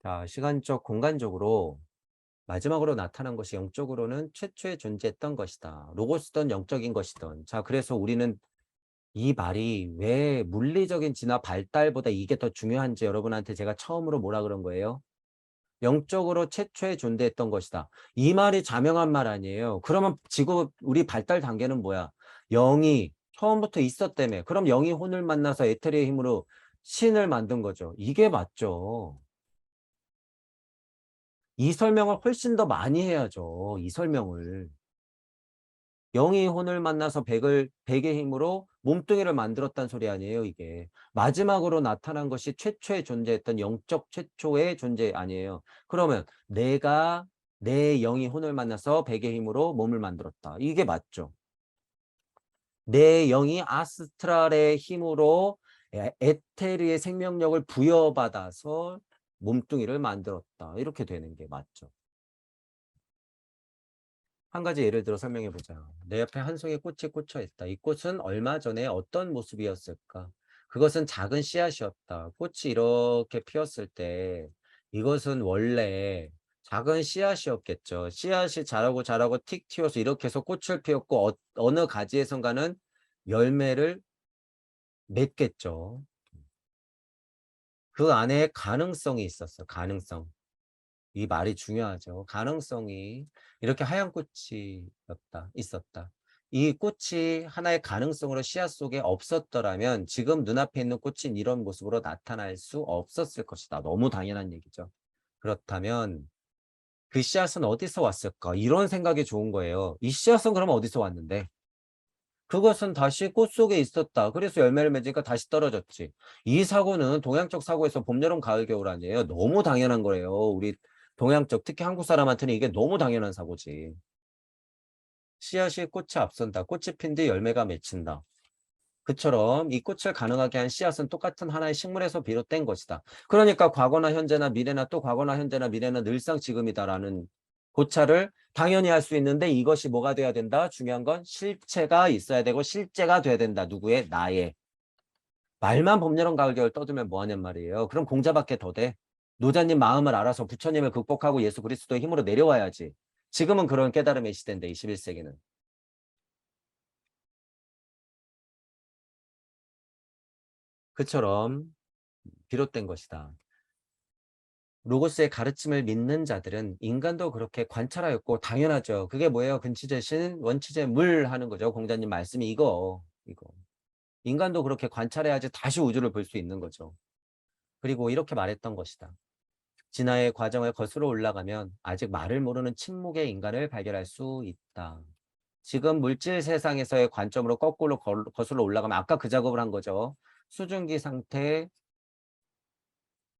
자, 시간적, 공간적으로 마지막으로 나타난 것이 영적으로는 최초에 존재했던 것이다. 로고스든 영적인 것이든. 자, 그래서 우리는 이 말이 왜 물리적인 진화 발달보다 이게 더 중요한지 여러분한테 제가 처음으로 뭐라 그런 거예요? 영적으로 최초에 존재했던 것이다. 이 말이 자명한 말 아니에요. 그러면 지구 우리 발달 단계는 뭐야? 영이 처음부터 있었다며. 그럼 영이 혼을 만나서 에테리의 힘으로 신을 만든 거죠. 이게 맞죠. 이 설명을 훨씬 더 많이 해야죠. 이 설명을. 영이 혼을 만나서 백의 힘으로 몸뚱이를 만들었다는 소리 아니에요, 이게. 마지막으로 나타난 것이 최초에 존재했던 영적 최초의 존재 아니에요. 그러면 내가 내 영이 혼을 만나서 백의 힘으로 몸을 만들었다. 이게 맞죠. 내 영이 아스트랄의 힘으로 에테르의 생명력을 부여받아서 몸뚱이를 만들었다. 이렇게 되는 게 맞죠. 한 가지 예를 들어 설명해 보자. 내 옆에 한 송이 꽃이 꽂혀 있다. 이 꽃은 얼마 전에 어떤 모습이었을까? 그것은 작은 씨앗이었다. 꽃이 이렇게 피었을 때 이것은 원래 작은 씨앗이었겠죠. 씨앗이 자라고 자라고 틱 튀어서 이렇게 해서 꽃을 피웠고 어느 가지에선가는 열매를 맺겠죠. 그 안에 가능성이 있었어. 가능성. 이 말이 중요하죠. 가능성이 이렇게 하얀 꽃이 있었다. 이 꽃이 하나의 가능성으로 씨앗 속에 없었더라면 지금 눈앞에 있는 꽃이 이런 모습으로 나타날 수 없었을 것이다. 너무 당연한 얘기죠. 그렇다면 그 씨앗은 어디서 왔을까? 이런 생각이 좋은 거예요. 이 씨앗은 그럼 어디서 왔는데? 그것은 다시 꽃 속에 있었다. 그래서 열매를 맺으니까 다시 떨어졌지. 이 사고는 동양적 사고에서 봄, 여름, 가을, 겨울 아니에요. 너무 당연한 거예요. 우리 동양적, 특히 한국 사람한테는 이게 너무 당연한 사고지. 씨앗이 꽃에 앞선다. 꽃이 핀 뒤 열매가 맺힌다. 그처럼 이 꽃을 가능하게 한 씨앗은 똑같은 하나의 식물에서 비롯된 것이다. 그러니까 과거나 현재나 미래나 또 과거나 현재나 미래나 늘상 지금이다라는 고찰을 당연히 할 수 있는데 이것이 뭐가 돼야 된다? 중요한 건 실체가 있어야 되고 실제가 돼야 된다. 누구의? 나의. 말만 봄, 여름, 가을, 겨울 떠들면 뭐하냔 말이에요. 그럼 공자밖에 더 돼. 노자님 마음을 알아서 부처님을 극복하고 예수 그리스도의 힘으로 내려와야지. 지금은 그런 깨달음의 시대인데 21세기는. 그처럼 비롯된 것이다. 로고스의 가르침을 믿는 자들은 인간도 그렇게 관찰하였고 당연하죠. 그게 뭐예요? 근치제 신, 원치제 물 하는 거죠. 공자님 말씀이 이거. 인간도 그렇게 관찰해야지 다시 우주를 볼 수 있는 거죠. 그리고 이렇게 말했던 것이다. 진화의 과정을 거슬러 올라가면 아직 말을 모르는 침묵의 인간을 발견할 수 있다. 지금 물질 세상에서의 관점으로 거꾸로 거슬러 올라가면 아까 그 작업을 한 거죠. 수증기 상태,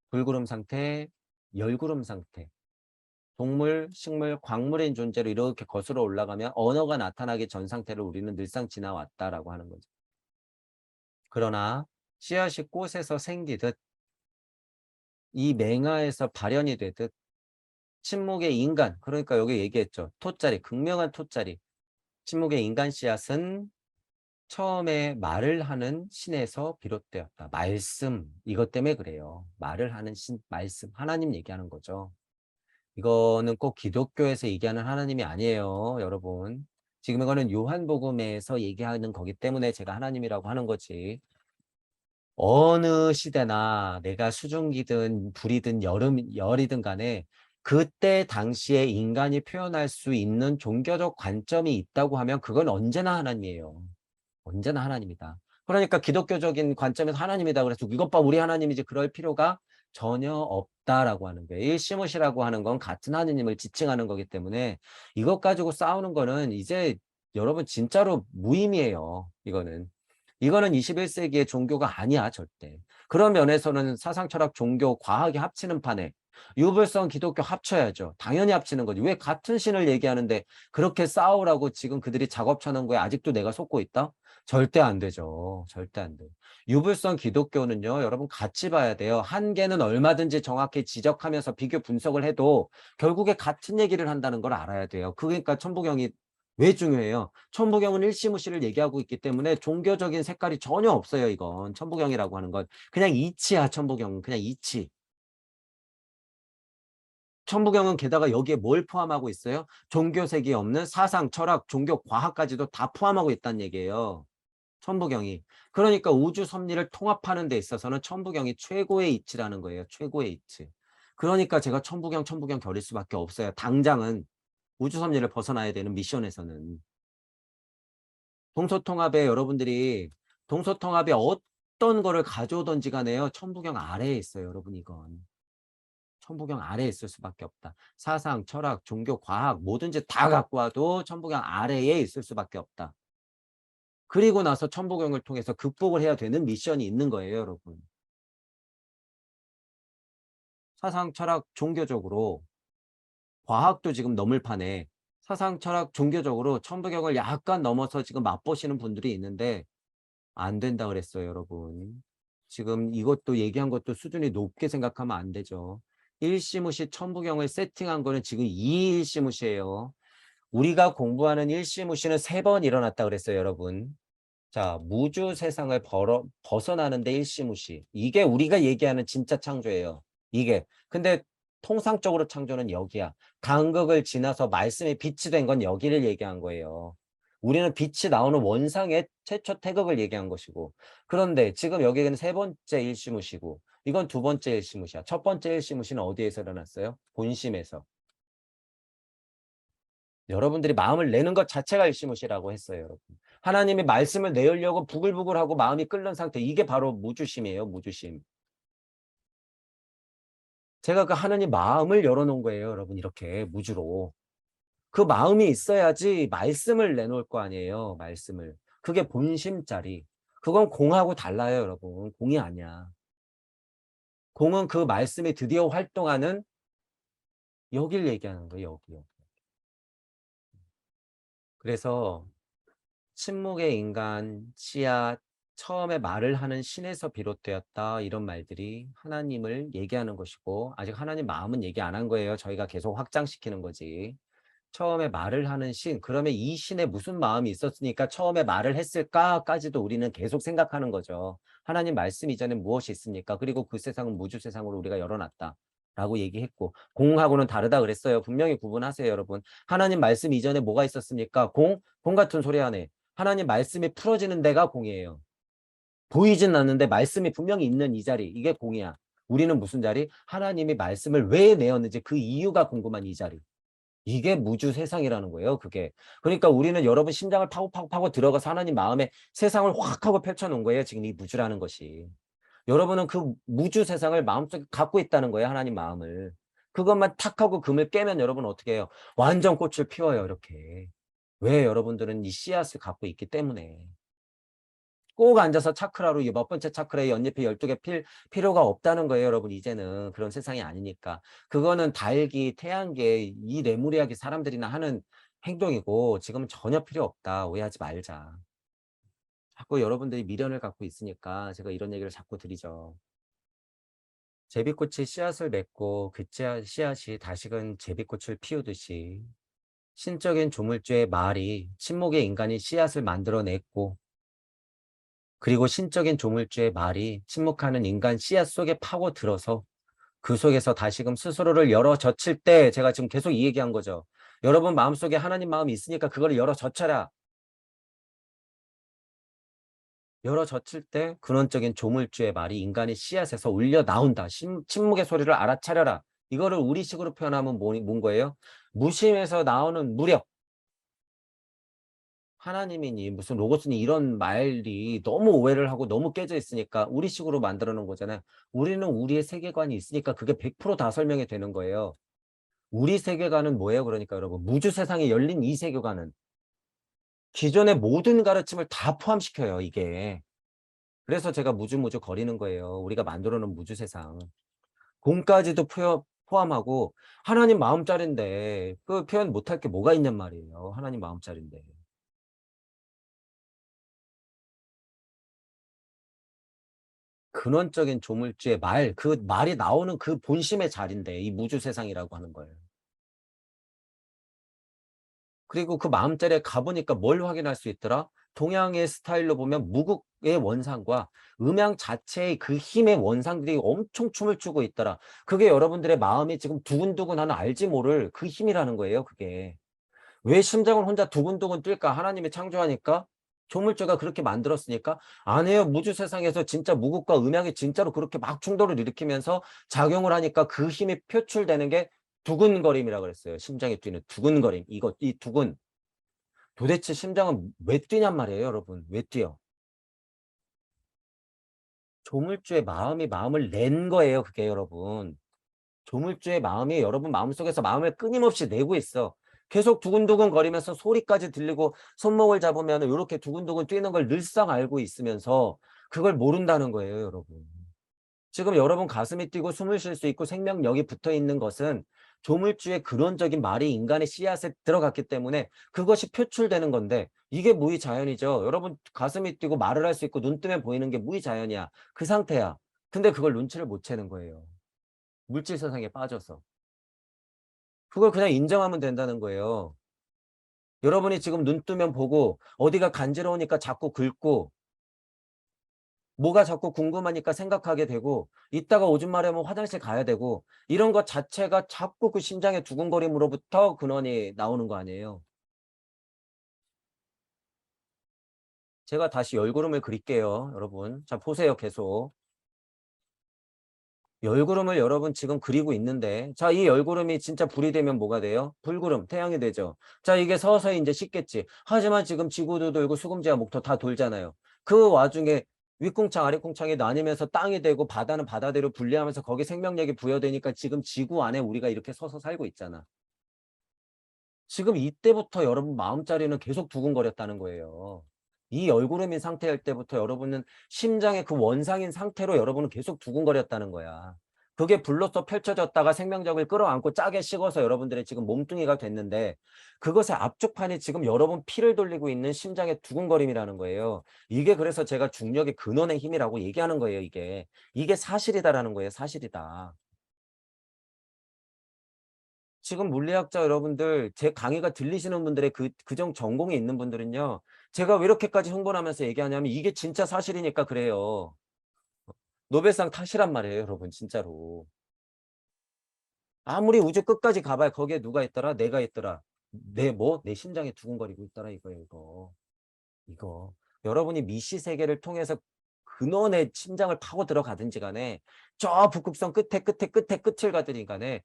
불구름 상태, 열구름 상태. 동물, 식물, 광물인 존재로 이렇게 거슬러 올라가면 언어가 나타나기 전 상태를 우리는 늘상 지나왔다라고 하는 거죠. 그러나 씨앗이 꽃에서 생기듯 이 맹아에서 발현이 되듯 침묵의 인간, 그러니까 여기 얘기했죠. 토자리, 극명한 토자리. 침묵의 인간 씨앗은 처음에 말을 하는 신에서 비롯되었다. 말씀, 이것 때문에 그래요. 말을 하는 신, 말씀, 하나님 얘기하는 거죠. 이거는 꼭 기독교에서 얘기하는 하나님이 아니에요, 여러분. 지금 이거는 요한복음에서 얘기하는 거기 때문에 제가 하나님이라고 하는 거지. 어느 시대나 내가 수증기든 불이든 열이든 간에 그때 당시에 인간이 표현할 수 있는 종교적 관점이 있다고 하면 그건 언제나 하나님이에요. 언제나 하나님이다. 그러니까 기독교적인 관점에서 하나님이다. 그래서 이것 봐 우리 하나님이지 그럴 필요가 전혀 없다라고 하는 거예요. 일시무시라고 하는 건 같은 하나님을 지칭하는 거기 때문에 이것 가지고 싸우는 거는 이제 여러분 진짜로 무의미해요. 이거는 21세기의 종교가 아니야 절대. 그런 면에서는 사상, 철학, 종교, 과학이 합치는 판에 유불성, 기독교 합쳐야죠. 당연히 합치는 거지. 왜 같은 신을 얘기하는데 그렇게 싸우라고 지금 그들이 작업 쳐놓은 거에 아직도 내가 속고 있다? 절대 안 되죠. 절대 안 돼. 유불성 기독교는요, 여러분 같이 봐야 돼요. 한계는 얼마든지 정확히 지적하면서 비교 분석을 해도 결국에 같은 얘기를 한다는 걸 알아야 돼요. 그러니까 천부경이 왜 중요해요? 천부경은 일시무시를 얘기하고 있기 때문에 종교적인 색깔이 전혀 없어요, 이건. 천부경이라고 하는 건. 그냥 이치야, 천부경은. 그냥 이치. 천부경은 게다가 여기에 뭘 포함하고 있어요? 종교색이 없는 사상, 철학, 종교, 과학까지도 다 포함하고 있다는 얘기예요. 천부경이. 그러니까 우주 섭리를 통합하는 데 있어서는 천부경이 최고의 이치라는 거예요. 최고의 이치. 그러니까 제가 천부경 겨룰 수밖에 없어요. 당장은 우주 섭리를 벗어나야 되는 미션에서는. 동서통합에 여러분들이 동서통합에 어떤 거를 가져오든지 간에요. 천부경 아래에 있어요. 여러분 이건. 천부경 아래에 있을 수밖에 없다. 사상, 철학, 종교, 과학 뭐든지 다 갖고 와도 천부경 아래에 있을 수밖에 없다. 그리고 나서 천부경을 통해서 극복을 해야 되는 미션이 있는 거예요, 여러분. 사상, 철학, 종교적으로 과학도 지금 넘을 판에 사상, 철학, 종교적으로 천부경을 약간 넘어서 지금 맛보시는 분들이 있는데 안 된다 그랬어요, 여러분. 지금 이것도 얘기한 것도 수준이 높게 생각하면 안 되죠. 일시무시 천부경을 세팅한 거는 지금 이일시무시예요. 우리가 공부하는 일시무시는 3번 일어났다 그랬어요, 여러분. 자, 무주 세상을 벗어나는데 일시무시. 이게 우리가 얘기하는 진짜 창조예요. 이게. 근데 통상적으로 창조는 여기야. 간극을 지나서 말씀의 빛이 된 건 여기를 얘기한 거예요. 우리는 빛이 나오는 원상의 최초 태극을 얘기한 것이고. 그런데 지금 여기는 3번째 일시무시고 이건 2번째 일시무시야. 첫 번째 일시무시는 어디에서 일어났어요? 본심에서. 여러분들이 마음을 내는 것 자체가 일시무시라고 했어요, 여러분. 하나님이 말씀을 내으려고 부글부글하고 마음이 끓는 상태. 이게 바로 무주심이에요, 무주심. 제가 그 하나님 마음을 열어놓은 거예요, 여러분. 이렇게 무주로. 그 마음이 있어야지 말씀을 내놓을 거 아니에요, 말씀을. 그게 본심짜리. 그건 공하고 달라요, 여러분. 공이 아니야. 공은 그 말씀이 드디어 활동하는 여길 얘기하는 거예요, 여기요. 그래서 침묵의 인간, 씨앗, 처음에 말을 하는 신에서 비롯되었다. 이런 말들이 하나님을 얘기하는 것이고 아직 하나님 마음은 얘기 안 한 거예요. 저희가 계속 확장시키는 거지. 처음에 말을 하는 신, 그러면 이 신에 무슨 마음이 있었으니까 처음에 말을 했을까까지도 우리는 계속 생각하는 거죠. 하나님 말씀 이전에 무엇이 있습니까? 그리고 그 세상은 무주 세상으로 우리가 열어놨다. 라고 얘기했고 공하고는 다르다 그랬어요. 분명히 구분하세요, 여러분. 하나님 말씀 이전에 뭐가 있었습니까? 공 같은 소리 하네. 하나님 말씀이 풀어지는 데가 공이에요. 보이진 않는데 말씀이 분명히 있는 이 자리. 이게 공이야. 우리는 무슨 자리? 하나님이 말씀을 왜 내었는지 그 이유가 궁금한 이 자리. 이게 무주 세상이라는 거예요. 그게. 그러니까 우리는 여러분 심장을 파고 들어가서 하나님 마음에 세상을 확 하고 펼쳐놓은 거예요. 지금 이 무주라는 것이. 여러분은 그 무주 세상을 마음속에 갖고 있다는 거예요. 하나님 마음을. 그것만 탁 하고 금을 깨면 여러분 어떻게 해요? 완전 꽃을 피워요. 이렇게. 왜 여러분들은 이 씨앗을 갖고 있기 때문에. 꼭 앉아서 차크라로 이 몇 번째 차크라에 연잎이 12개 필 필요가 없다는 거예요, 여러분. 이제는 그런 세상이 아니니까. 그거는 달기, 태양계, 이 레무리아기 사람들이나 하는 행동이고 지금은 전혀 필요 없다. 오해하지 말자. 자꾸 여러분들이 미련을 갖고 있으니까 제가 이런 얘기를 자꾸 드리죠. 제비꽃이 씨앗을 맺고 그 씨앗이 다시금 제비꽃을 피우듯이 신적인 조물주의 말이 침묵의 인간이 씨앗을 만들어냈고 그리고 신적인 조물주의 말이 침묵하는 인간 씨앗 속에 파고들어서 그 속에서 다시금 스스로를 열어 젖힐 때 제가 지금 계속 이 얘기한 거죠. 여러분 마음속에 하나님 마음이 있으니까 그걸 열어 젖혀라. 열어 젖힐 때 근원적인 조물주의 말이 인간의 씨앗에서 울려 나온다. 침묵의 소리를 알아차려라. 이거를 우리식으로 표현하면 뭔 거예요? 무심에서 나오는 무력. 하나님이니 무슨 로고스니 이런 말이 너무 오해를 하고 너무 깨져 있으니까 우리식으로 만들어 놓은 거잖아요. 우리는 우리의 세계관이 있으니까 그게 100%다 설명이 되는 거예요. 우리 세계관은 뭐예요? 그러니까 여러분 무주 세상에 열린 이 세계관은 기존의 모든 가르침을 다 포함시켜요. 이게. 그래서 제가 무주 거리는 거예요. 우리가 만들어 놓은 무주 세상. 공까지도 포함하고 하나님 마음짜리인데 그 표현 못할 게 뭐가 있냔 말이에요. 하나님 마음짜리인데. 근원적인 조물주의 말, 그 말이 나오는 그 본심의 자리인데 이 무주 세상이라고 하는 거예요. 그리고 그 마음자리에 가보니까 뭘 확인할 수 있더라? 동양의 스타일로 보면 무극의 원상과 음양 자체의 그 힘의 원상들이 엄청 춤을 추고 있더라. 그게 여러분들의 마음이 지금 두근두근하는 알지 모를 그 힘이라는 거예요, 그게. 왜 심장을 혼자 두근두근 뛸까? 하나님이 창조하니까? 조물주가 그렇게 만들었으니까? 아니에요. 무주 세상에서 진짜 무극과 음양이 진짜로 그렇게 막 충돌을 일으키면서 작용을 하니까 그 힘이 표출되는 게 두근거림이라고 그랬어요. 심장이 뛰는 두근거림. 이 두근. 도대체 심장은 왜 뛰냔 말이에요, 여러분. 왜 뛰어? 조물주의 마음이 마음을 낸 거예요, 그게 여러분. 조물주의 마음이 여러분 마음속에서 마음을 끊임없이 내고 있어. 계속 두근두근 거리면서 소리까지 들리고 손목을 잡으면 이렇게 두근두근 뛰는 걸 늘상 알고 있으면서 그걸 모른다는 거예요, 여러분. 지금 여러분 가슴이 뛰고 숨을 쉴 수 있고 생명력이 붙어 있는 것은 조물주의 근원적인 말이 인간의 씨앗에 들어갔기 때문에 그것이 표출되는 건데 이게 무의자연이죠. 여러분 가슴이 뛰고 말을 할 수 있고 눈 뜨면 보이는 게 무의자연이야. 그 상태야. 근데 그걸 눈치를 못 채는 거예요. 물질 세상에 빠져서. 그걸 그냥 인정하면 된다는 거예요. 여러분이 지금 눈 뜨면 보고 어디가 간지러우니까 자꾸 긁고 뭐가 자꾸 궁금하니까 생각하게 되고 이따가 오줌 마려면 화장실 가야 되고 이런 것 자체가 자꾸 그 심장의 두근거림으로부터 근원이 나오는 거 아니에요. 제가 다시 열구름을 그릴게요, 여러분. 자, 보세요, 계속. 열구름을 여러분 지금 그리고 있는데 자, 이 열구름이 진짜 불이 되면 뭐가 돼요? 불구름, 태양이 되죠. 자, 이게 서서히 이제 식겠지. 하지만 지금 지구도 돌고 수금지와 목토 다 돌잖아요. 그 와중에 윗궁창, 아랫궁창이 나뉘면서 땅이 되고 바다는 바다대로 분리하면서 거기 생명력이 부여되니까 지금 지구 안에 우리가 이렇게 서서 살고 있잖아. 지금 이때부터 여러분 마음자리는 계속 두근거렸다는 거예요. 이 열구름인 상태일 때부터 여러분은 심장의 그 원상인 상태로 여러분은 계속 두근거렸다는 거야. 그게 불로써 펼쳐졌다가 생명력을 끌어안고 짜게 식어서 여러분들의 지금 몸뚱이가 됐는데 그것의 압축판이 지금 여러분 피를 돌리고 있는 심장의 두근거림이라는 거예요. 이게 그래서 제가 중력의 근원의 힘이라고 얘기하는 거예요, 이게. 이게 사실이다라는 거예요, 사실이다. 지금 물리학자 여러분들 제 강의가 들리시는 분들의 그정 전공이 있는 분들은요. 제가 왜 이렇게까지 흥분하면서 얘기하냐면 이게 진짜 사실이니까 그래요. 노벨상 탓이란 말이에요, 여러분 진짜로. 아무리 우주 끝까지 가봐야 거기에 누가 있더라? 내가 있더라. 내 심장이 두근거리고 있더라 이거예요, 이거. 이거. 여러분이 미시 세계를 통해서 근원의 심장을 파고 들어가든지 간에 저 북극성 끝에 끝을 가든지 간에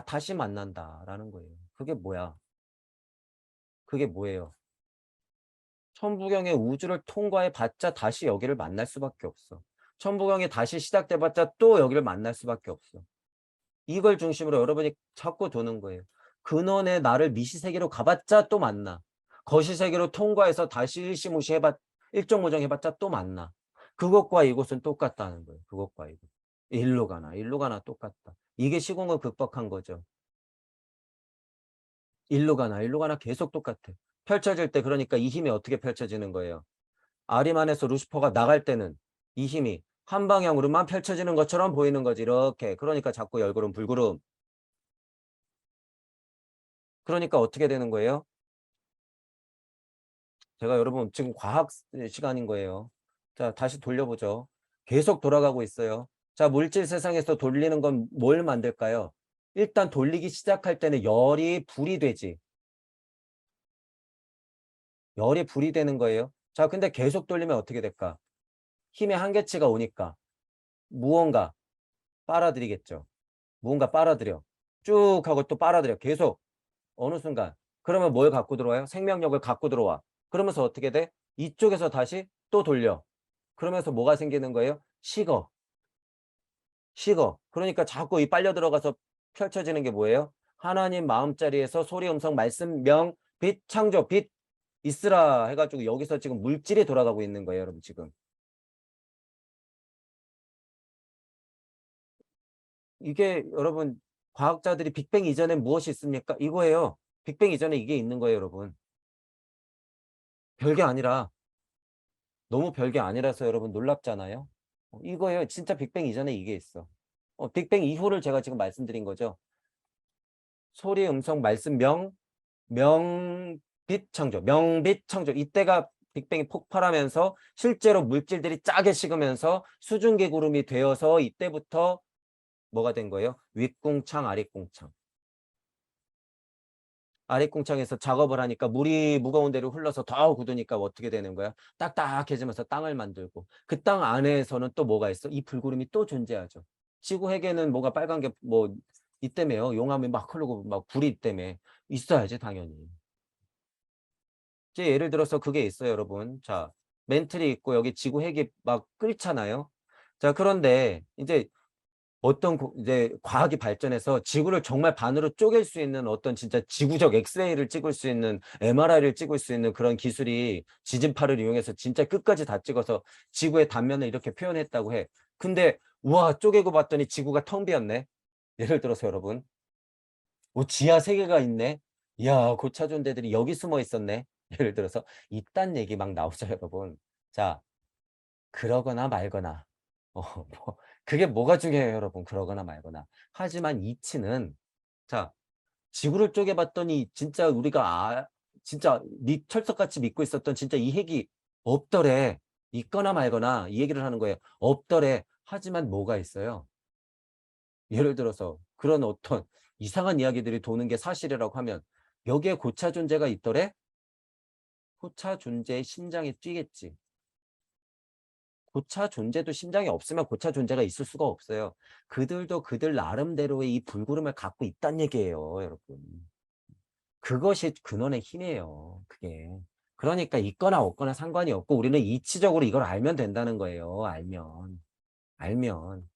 다시 만난다라는 거예요. 그게 뭐야? 그게 뭐예요? 천부경의 우주를 통과해 봤자 다시 여기를 만날 수밖에 없어. 천부경이 다시 시작돼 봤자 또 여기를 만날 수밖에 없어. 이걸 중심으로 여러분이 자꾸 도는 거예요. 근원의 나를 미시세계로 가봤자 또 만나. 거시세계로 통과해서 다시 일시무시 일종무정 해봤자 또 만나. 그것과 이곳은 똑같다는 거예요. 그것과 이곳. 일로 가나 똑같다. 이게 시공을 극복한 거죠. 일로 가나 계속 똑같아. 펼쳐질 때 그러니까 이 힘이 어떻게 펼쳐지는 거예요. 아리만에서 루시퍼가 나갈 때는 이 힘이 한 방향으로만 펼쳐지는 것처럼 보이는 거지. 이렇게. 그러니까 자꾸 열구름 불구름. 그러니까 어떻게 되는 거예요? 제가 여러분 지금 과학 시간인 거예요. 자, 다시 돌려보죠. 계속 돌아가고 있어요. 자, 물질 세상에서 돌리는 건 뭘 만들까요? 일단 돌리기 시작할 때는 열이 불이 되지. 열이 불이 되는 거예요. 자, 근데 계속 돌리면 어떻게 될까? 힘의 한계치가 오니까 무언가 빨아들이겠죠. 무언가 빨아들여. 쭉 하고 또 빨아들여. 계속. 어느 순간. 그러면 뭘 갖고 들어와요? 생명력을 갖고 들어와. 그러면서 어떻게 돼? 이쪽에서 다시 또 돌려. 그러면서 뭐가 생기는 거예요? 식어. 식어. 그러니까 자꾸 이 빨려 들어가서 펼쳐지는 게 뭐예요? 하나님 마음자리에서 소리, 음성, 말씀, 명, 빛, 창조, 빛 있으라 해가지고 여기서 지금 물질이 돌아가고 있는 거예요, 여러분 지금. 이게 여러분 과학자들이 빅뱅 이전에 무엇이 있습니까? 이거예요. 빅뱅 이전에 이게 있는 거예요, 여러분. 별게 아니라 너무 별게 아니라서 여러분 놀랍잖아요. 이거예요. 진짜 빅뱅 이전에 이게 있어. 빅뱅 이후를 제가 지금 말씀드린 거죠. 소리, 음성, 말씀, 명, 빛 창조. 이때가 빅뱅이 폭발하면서 실제로 물질들이 짜게 식으면서 수증기 구름이 되어서 이때부터 뭐가 된 거예요? 윗궁창, 아랫궁창. 아랫궁창에서 작업을 하니까 물이 무거운 데로 흘러서 더 굳으니까 어떻게 되는 거야? 딱딱해지면서 땅을 만들고 그 땅 안에서는 또 뭐가 있어? 이 불구름이 또 존재하죠. 지구 회계는 뭐가 빨간 게 뭐 있다며요. 용암이 막 흐르고 막 불이 있다며. 있어야지 당연히. 이제 예를 들어서 그게 있어요, 여러분. 자, 멘틀이 있고 여기 지구 핵이 막 끓잖아요. 자, 그런데 이제 어떤 이제 과학이 발전해서 지구를 정말 반으로 쪼갤 수 있는 어떤 진짜 지구적 엑스레이를 찍을 수 있는 MRI를 찍을 수 있는 그런 기술이 지진파를 이용해서 진짜 끝까지 다 찍어서 지구의 단면을 이렇게 표현했다고 해. 근데 우와 쪼개고 봤더니 지구가 텅 비었네. 예를 들어서 여러분. 지하 세계가 있네. 이야 고차원 데들이 여기 숨어 있었네. 예를 들어서 이딴 얘기 막 나오죠 여러분. 자 그러거나 말거나 뭐 그게 뭐가 중요해요 여러분 그러거나 말거나. 하지만 이치는 자 지구를 쪼개 봤더니 진짜 우리가 진짜 철석같이 믿고 있었던 진짜 이 핵이 없더래. 있거나 말거나 이 얘기를 하는 거예요. 없더래. 하지만 뭐가 있어요? 예를 들어서 그런 어떤 이상한 이야기들이 도는 게 사실이라고 하면 여기에 고차 존재가 있더래? 고차 존재의 심장이 뛰겠지. 고차 존재도 심장이 없으면 고차 존재가 있을 수가 없어요. 그들도 그들 나름대로의 이 불구름을 갖고 있단 얘기예요, 여러분. 그것이 근원의 힘이에요, 그게. 그러니까 있거나 없거나 상관이 없고 우리는 이치적으로 이걸 알면 된다는 거예요, 알면. 알면.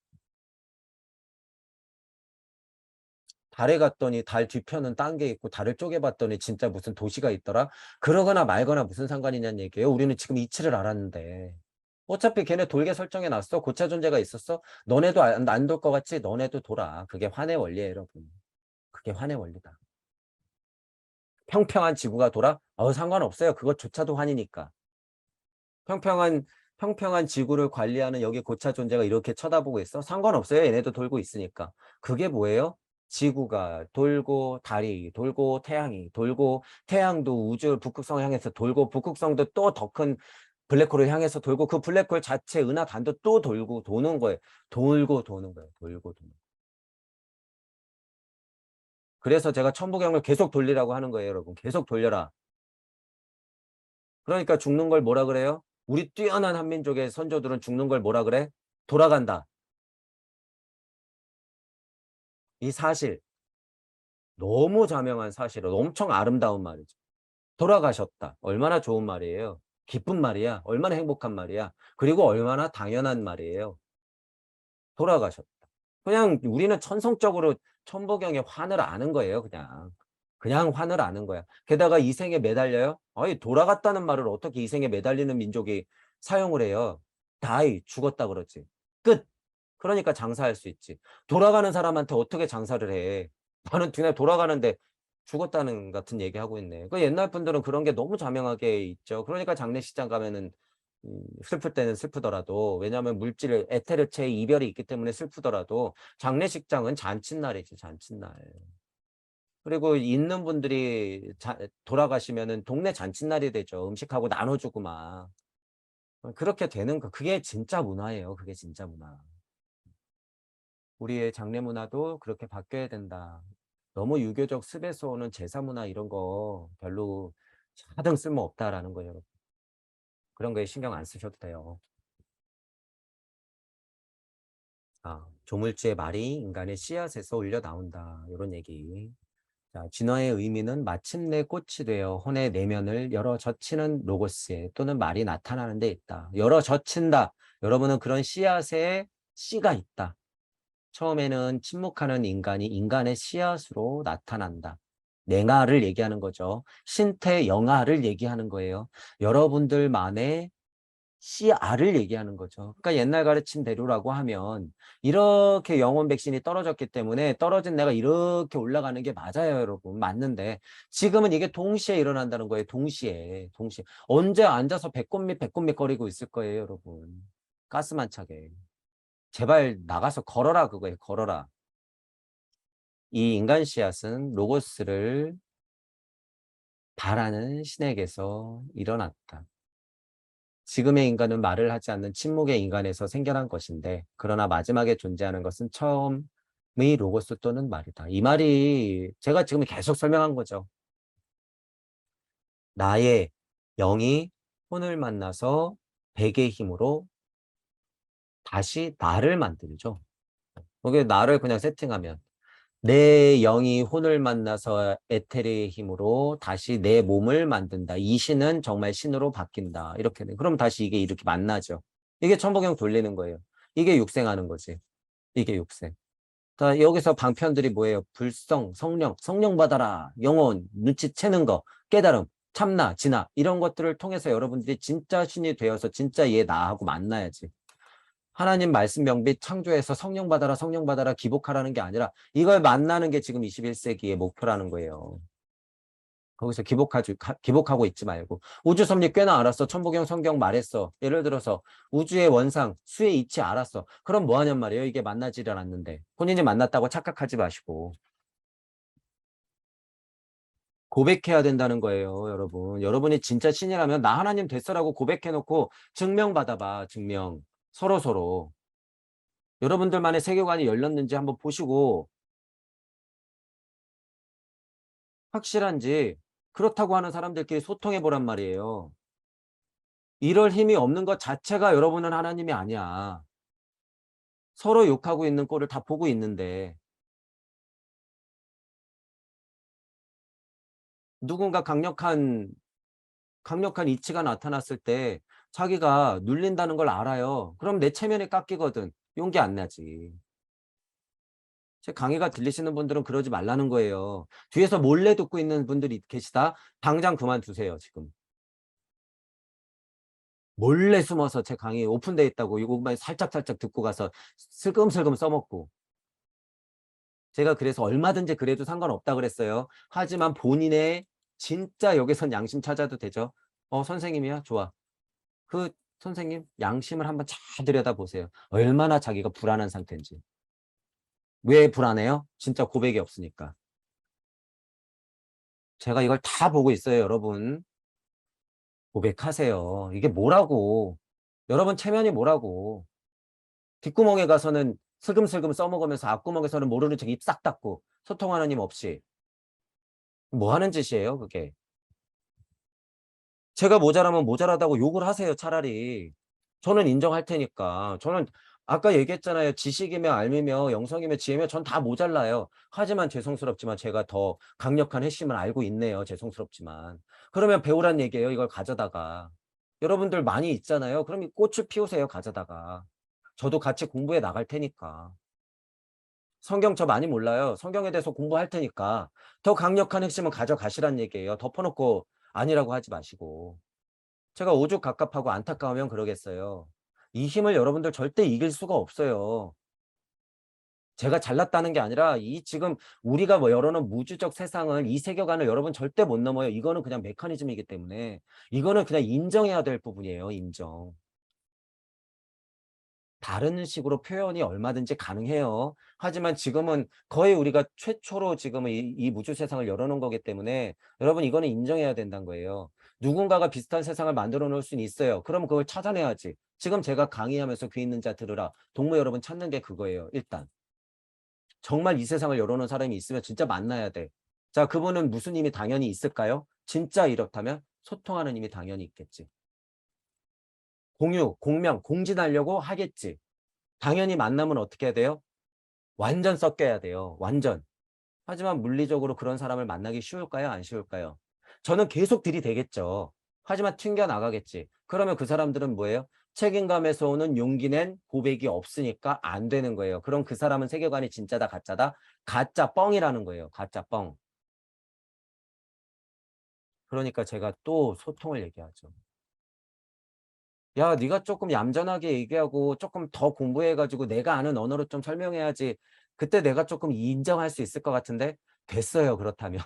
달에 갔더니 달 뒤편은 딴 게 있고 달을 쪼개봤더니 진짜 무슨 도시가 있더라? 그러거나 말거나 무슨 상관이냐는 얘기예요. 우리는 지금 이치를 알았는데. 어차피 걔네 돌게 설정해 놨어. 고차 존재가 있었어. 너네도 안 돌 것 같지? 너네도 돌아. 그게 환의 원리예요, 여러분. 그게 환의 원리다. 평평한 지구가 돌아? 상관없어요. 그것조차도 환이니까. 평평한 평평한 지구를 관리하는 여기 고차 존재가 이렇게 쳐다보고 있어? 상관없어요. 얘네도 돌고 있으니까. 그게 뭐예요? 지구가 돌고 달이 돌고 태양이 돌고 태양도 우주 북극성을 향해서 돌고 북극성도 또 더 큰 블랙홀을 향해서 돌고 그 블랙홀 자체 은하단도 또 돌고 도는 거예요. 돌고 도는 거예요. 돌고 도는. 그래서 제가 천부경을 계속 돌리라고 하는 거예요, 여러분. 계속 돌려라. 그러니까 죽는 걸 뭐라 그래요? 우리 뛰어난 한민족의 선조들은 죽는 걸 뭐라 그래? 돌아간다. 이 사실 너무 자명한 사실은 엄청 아름다운 말이죠. 돌아가셨다. 얼마나 좋은 말이에요. 기쁜 말이야. 얼마나 행복한 말이야. 그리고 얼마나 당연한 말이에요. 돌아가셨다. 그냥 우리는 천성적으로 천부경의 환을 아는 거예요. 그냥. 그냥 환을 아는 거야. 게다가 이생에 매달려요? 아니 돌아갔다는 말을 어떻게 이생에 매달리는 민족이 사용을 해요. 다이 죽었다 그러지. 끝. 그러니까 장사할 수 있지. 돌아가는 사람한테 어떻게 장사를 해. 나는 그냥 돌아가는데 죽었다는 같은 얘기하고 있네. 그 옛날 분들은 그런 게 너무 자명하게 있죠. 그러니까 장례식장 가면은 슬플 때는 슬프더라도 왜냐하면 물질 에테르체의 이별이 있기 때문에 슬프더라도 장례식장은 잔칫날이지 잔칫날. 그리고 있는 분들이 돌아가시면은 동네 잔칫날이 되죠. 음식하고 나눠주고 막. 그렇게 되는 거 그게 진짜 문화예요. 그게 진짜 문화. 우리의 장례 문화도 그렇게 바뀌어야 된다. 너무 유교적 습에서 오는 제사 문화 이런 거 별로 하등 쓸모 없다라는 거예요. 그런 거에 신경 안 쓰셔도 돼요. 조물주의 말이 인간의 씨앗에서 올려 나온다. 이런 얘기. 자, 진화의 의미는 마침내 꽃이 되어 혼의 내면을 열어 젖히는 로고스에 또는 말이 나타나는 데 있다. 열어 젖힌다. 여러분은 그런 씨앗에 씨가 있다. 처음에는 침묵하는 인간이 인간의 씨앗으로 나타난다. 냉아를 얘기하는 거죠. 신태 영아를 얘기하는 거예요. 여러분들만의 씨알을 얘기하는 거죠. 그러니까 옛날 가르침대로라고 하면 이렇게 영혼 백신이 떨어졌기 때문에 떨어진 내가 이렇게 올라가는 게 맞아요, 여러분. 맞는데 지금은 이게 동시에 일어난다는 거예요. 동시에. 동시에. 언제 앉아서 배꼽밑 배꼽밑 거리고 있을 거예요, 여러분. 가스만 차게. 제발 나가서 걸어라 그거예요. 걸어라. 이 인간 씨앗은 로고스를 바라는 신에게서 일어났다. 지금의 인간은 말을 하지 않는 침묵의 인간에서 생겨난 것인데 그러나 마지막에 존재하는 것은 처음의 로고스 또는 말이다. 이 말이 제가 지금 계속 설명한 거죠. 나의 영이 혼을 만나서 백의 힘으로 다시 나를 만들죠. 이게 나를 그냥 세팅하면 내 영이 혼을 만나서 에테르의 힘으로 다시 내 몸을 만든다. 이 신은 정말 신으로 바뀐다. 이렇게 돼. 그럼 다시 이게 이렇게 만나죠. 이게 천부경 돌리는 거예요. 이게 육생하는 거지. 이게 육생. 자, 여기서 방편들이 뭐예요? 불성, 성령, 성령 받아라. 영혼, 눈치채는 거, 깨달음, 참나, 진화 이런 것들을 통해서 여러분들이 진짜 신이 되어서 진짜 얘 나하고 만나야지. 하나님 말씀 명빛 창조해서 성령 받아라 기복하라는 게 아니라 이걸 만나는 게 지금 21세기의 목표라는 거예요. 거기서 기복하고 있지 말고 우주 섭리 꽤나 알았어. 천부경 성경 말했어. 예를 들어서 우주의 원상 수의 이치 알았어. 그럼 뭐 하냔 말이에요. 이게 만나지를 않았는데 본인이 만났다고 착각하지 마시고 고백해야 된다는 거예요. 여러분. 여러분이 진짜 신이라면 나 하나님 됐어라고 고백해놓고 증명받아봐. 증명. 서로. 여러분들만의 세계관이 열렸는지 한번 보시고 확실한지 그렇다고 하는 사람들끼리 소통해 보란 말이에요. 이럴 힘이 없는 것 자체가 여러분은 하나님이 아니야. 서로 욕하고 있는 꼴을 다 보고 있는데 누군가 강력한 이치가 나타났을 때 자기가 눌린다는 걸 알아요. 그럼 내 체면이 깎이거든. 용기 안 나지. 제 강의가 들리시는 분들은 그러지 말라는 거예요. 뒤에서 몰래 듣고 있는 분들이 계시다. 당장 그만두세요, 지금. 몰래 숨어서 제 강의 오픈돼 있다고 이것만 살짝살짝 듣고 가서 슬금슬금 써먹고. 제가 그래서 얼마든지 그래도 상관없다 그랬어요. 하지만 본인의 진짜 여기선 양심 찾아도 되죠. 선생님이야? 좋아. 그 선생님 양심을 한번 잘 들여다보세요. 얼마나 자기가 불안한 상태인지. 왜 불안해요? 진짜 고백이 없으니까. 제가 이걸 다 보고 있어요, 여러분. 고백하세요. 이게 뭐라고. 여러분 체면이 뭐라고. 뒷구멍에 가서는 슬금슬금 써먹으면서 앞구멍에서는 모르는 척 입 싹 닫고 소통하는 힘 없이. 뭐 하는 짓이에요, 그게. 제가 모자라면 모자라다고 욕을 하세요, 차라리. 저는 인정할 테니까. 저는 아까 얘기했잖아요. 지식이며 알미며 영성이며 지혜며 전 다 모자라요. 하지만 죄송스럽지만 제가 더 강력한 핵심을 알고 있네요. 죄송스럽지만. 그러면 배우란 얘기예요. 이걸 가져다가. 여러분들 많이 있잖아요. 그럼 이 꽃을 피우세요. 가져다가. 저도 같이 공부해 나갈 테니까. 성경 저 많이 몰라요. 성경에 대해서 공부할 테니까. 더 강력한 핵심은 가져가시란 얘기예요. 덮어놓고 아니라고 하지 마시고. 제가 오죽갑갑하고 안타까우면 그러겠어요. 이 힘을 여러분들 절대 이길 수가 없어요. 제가 잘났다는 게 아니라 이 지금 우리가 뭐 열어놓은 무주적 세상을 이 세계관을 여러분 절대 못 넘어요. 이거는 그냥 메커니즘이기 때문에 이거는 그냥 인정해야 될 부분이에요. 인정. 다른 식으로 표현이 얼마든지 가능해요. 하지만 지금은 거의 우리가 최초로 지금 이 무주 세상을 열어놓은 거기 때문에 여러분 이거는 인정해야 된다는 거예요. 누군가가 비슷한 세상을 만들어 놓을 수는 있어요. 그럼 그걸 찾아내야지. 지금 제가 강의하면서 귀 있는 자 들으라. 동무 여러분 찾는 게 그거예요. 일단. 정말 이 세상을 열어놓은 사람이 있으면 진짜 만나야 돼. 자, 그분은 무슨 힘이 당연히 있을까요? 진짜 이렇다면 소통하는 힘이 당연히 있겠지. 공유, 공명, 공진하려고 하겠지. 당연히 만나면 어떻게 해야 돼요? 완전 섞여야 돼요. 완전. 하지만 물리적으로 그런 사람을 만나기 쉬울까요? 안 쉬울까요? 저는 계속 들이대겠죠. 하지만 튕겨나가겠지. 그러면 그 사람들은 뭐예요? 책임감에서 오는 용기 낸 고백이 없으니까 안 되는 거예요. 그럼 그 사람은 세계관이 진짜다, 가짜다? 가짜 뻥이라는 거예요. 가짜 뻥. 그러니까 제가 또 소통을 얘기하죠. 야, 네가 조금 얌전하게 얘기하고 조금 더 공부해가지고 내가 아는 언어로 좀 설명해야지. 그때 내가 조금 인정할 수 있을 것 같은데 됐어요. 그렇다면.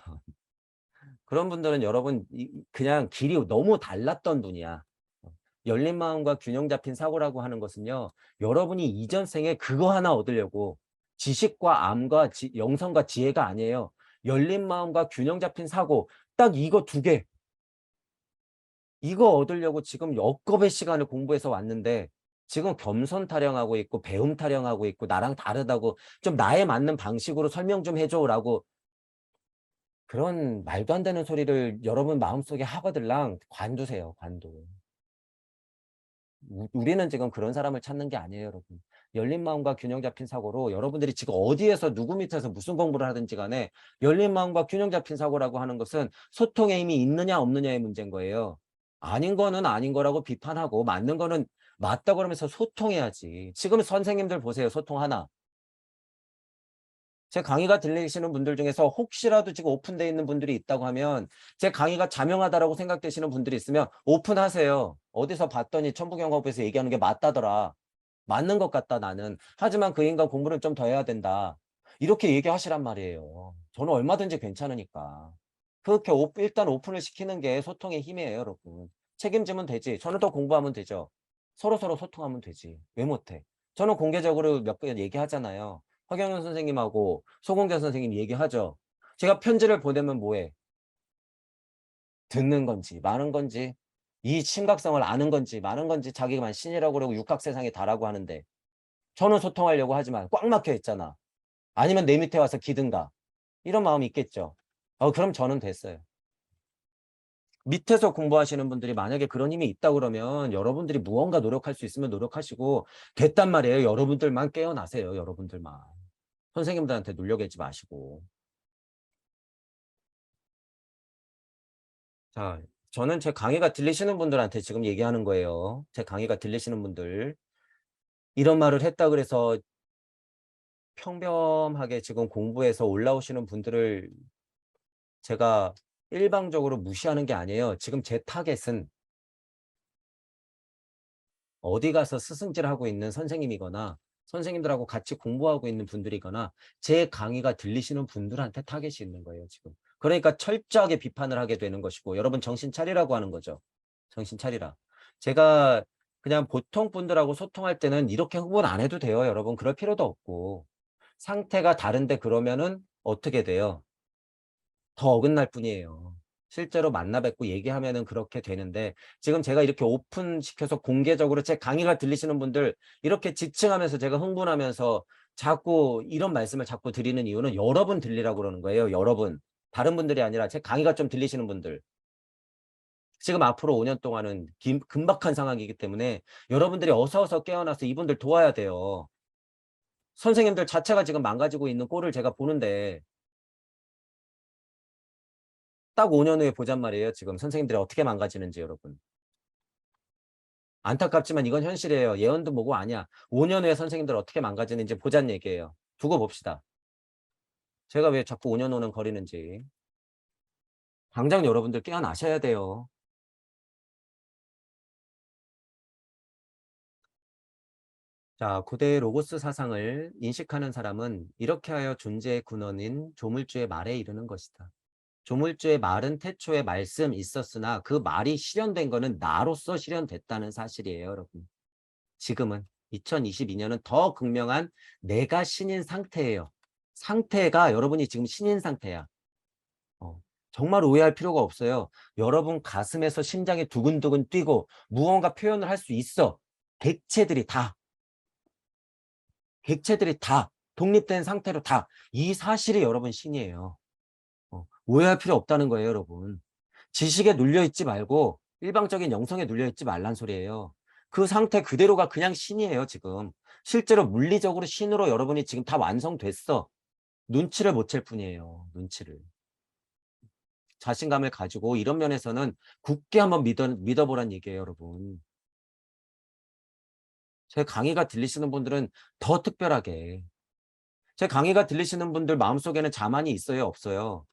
그런 분들은 여러분 그냥 길이 너무 달랐던 분이야. 열린 마음과 균형 잡힌 사고라고 하는 것은요. 여러분이 이전 생에 그거 하나 얻으려고 지식과 암과 영성과 지혜가 아니에요. 열린 마음과 균형 잡힌 사고 딱 이거 두 개. 이거 얻으려고 지금 억겁의 시간을 공부해서 왔는데 지금 겸손 타령하고 있고 배움 타령하고 있고 나랑 다르다고 좀 나에 맞는 방식으로 설명 좀 해줘라고 그런 말도 안 되는 소리를 여러분 마음속에 하거들랑 관두세요. 관두. 우리는 지금 그런 사람을 찾는 게 아니에요, 여러분. 열린 마음과 균형 잡힌 사고로 여러분들이 지금 어디에서 누구 밑에서 무슨 공부를 하든지 간에 열린 마음과 균형 잡힌 사고라고 하는 것은 소통의 힘이 있느냐 없느냐의 문제인 거예요. 아닌 거는 아닌 거라고 비판하고 맞는 거는 맞다고 그러면서 소통해야지. 지금 선생님들 보세요. 소통 하나. 제 강의가 들리시는 분들 중에서 혹시라도 지금 오픈되어 있는 분들이 있다고 하면 제 강의가 자명하다라고 생각되시는 분들이 있으면 오픈하세요. 어디서 봤더니 천부경화국에서 얘기하는 게 맞다더라. 맞는 것 같다 나는. 하지만 그 인간 공부는 좀 더 해야 된다. 이렇게 얘기하시란 말이에요. 저는 얼마든지 괜찮으니까. 그렇게 일단 오픈을 시키는 게 소통의 힘이에요, 여러분. 책임지면 되지. 저는 더 공부하면 되죠. 서로서로 소통하면 되지. 왜 못해? 저는 공개적으로 몇 번 얘기하잖아요. 허경영 선생님하고 소공자 선생님 얘기하죠. 제가 편지를 보내면 뭐해? 듣는 건지 많은 건지 이 심각성을 아는 건지 많은 건지 자기만 신이라고 그러고 육각세상에 다라고 하는데 저는 소통하려고 하지만 꽉 막혀 있잖아. 아니면 내 밑에 와서 기든가. 이런 마음이 있겠죠. 그럼 저는 됐어요. 밑에서 공부하시는 분들이 만약에 그런 힘이 있다 그러면 여러분들이 무언가 노력할 수 있으면 노력하시고 됐단 말이에요. 여러분들만 깨어나세요. 여러분들만. 선생님들한테 놀려개지 마시고. 자, 저는 제 강의가 들리시는 분들한테 지금 얘기하는 거예요. 제 강의가 들리시는 분들. 이런 말을 했다 그래서 평범하게 지금 공부해서 올라오시는 분들을 제가 일방적으로 무시하는 게 아니에요. 지금 제 타겟은 어디 가서 스승질하고 있는 선생님이거나 선생님들하고 같이 공부하고 있는 분들이거나 제 강의가 들리시는 분들한테 타겟이 있는 거예요, 지금. 그러니까 철저하게 비판을 하게 되는 것이고 여러분 정신 차리라고 하는 거죠. 정신 차리라. 제가 그냥 보통 분들하고 소통할 때는 이렇게 흥분 안 해도 돼요, 여러분. 그럴 필요도 없고. 상태가 다른데 그러면은 어떻게 돼요? 더 어긋날 뿐이에요. 실제로 만나 뵙고 얘기하면은 그렇게 되는데 지금 제가 이렇게 오픈시켜서 공개적으로 제 강의가 들리시는 분들 이렇게 지칭하면서 제가 흥분하면서 자꾸 이런 말씀을 자꾸 드리는 이유는 여러분 들리라고 그러는 거예요. 여러분. 다른 분들이 아니라 제 강의가 좀 들리시는 분들. 지금 앞으로 5년 동안은 긴박한 상황이기 때문에 여러분들이 어서 깨어나서 이분들 도와야 돼요. 선생님들 자체가 지금 망가지고 있는 꼴을 제가 보는데 딱 5년 후에 보잔 말이에요. 지금 선생님들이 어떻게 망가지는지 여러분. 안타깝지만 이건 현실이에요. 예언도 뭐고 아니야. 5년 후에 선생님들 어떻게 망가지는지 보잔 얘기예요. 두고 봅시다. 제가 왜 자꾸 5년 후는 거리는지. 당장 여러분들 깨어나셔야 돼요. 자, 고대 로고스 사상을 인식하는 사람은 이렇게 하여 존재의 근원인 조물주의 말에 이르는 것이다. 조물주의 말은 태초에 말씀 있었으나 그 말이 실현된 거는 나로서 실현됐다는 사실이에요, 여러분. 지금은 2022년은 더 극명한 내가 신인 상태예요. 상태가 여러분이 지금 신인 상태야. 정말 오해할 필요가 없어요. 여러분 가슴에서 심장이 두근두근 뛰고 무언가 표현을 할 수 있어. 객체들이 다, 객체들이 다 독립된 상태로 다. 이 사실이 여러분 신이에요. 오해할 필요 없다는 거예요, 여러분. 지식에 눌려있지 말고 일방적인 영성에 눌려있지 말란 소리예요. 그 상태 그대로가 그냥 신이에요, 지금. 실제로 물리적으로 신으로 여러분이 지금 다 완성됐어. 눈치를 못 챌 뿐이에요, 눈치를. 자신감을 가지고 이런 면에서는 굳게 한번 믿어보란 얘기예요, 여러분. 제 강의가 들리시는 분들은 더 특별하게 제 강의가 들리시는 분들 마음속에는 자만이 있어요, 없어요?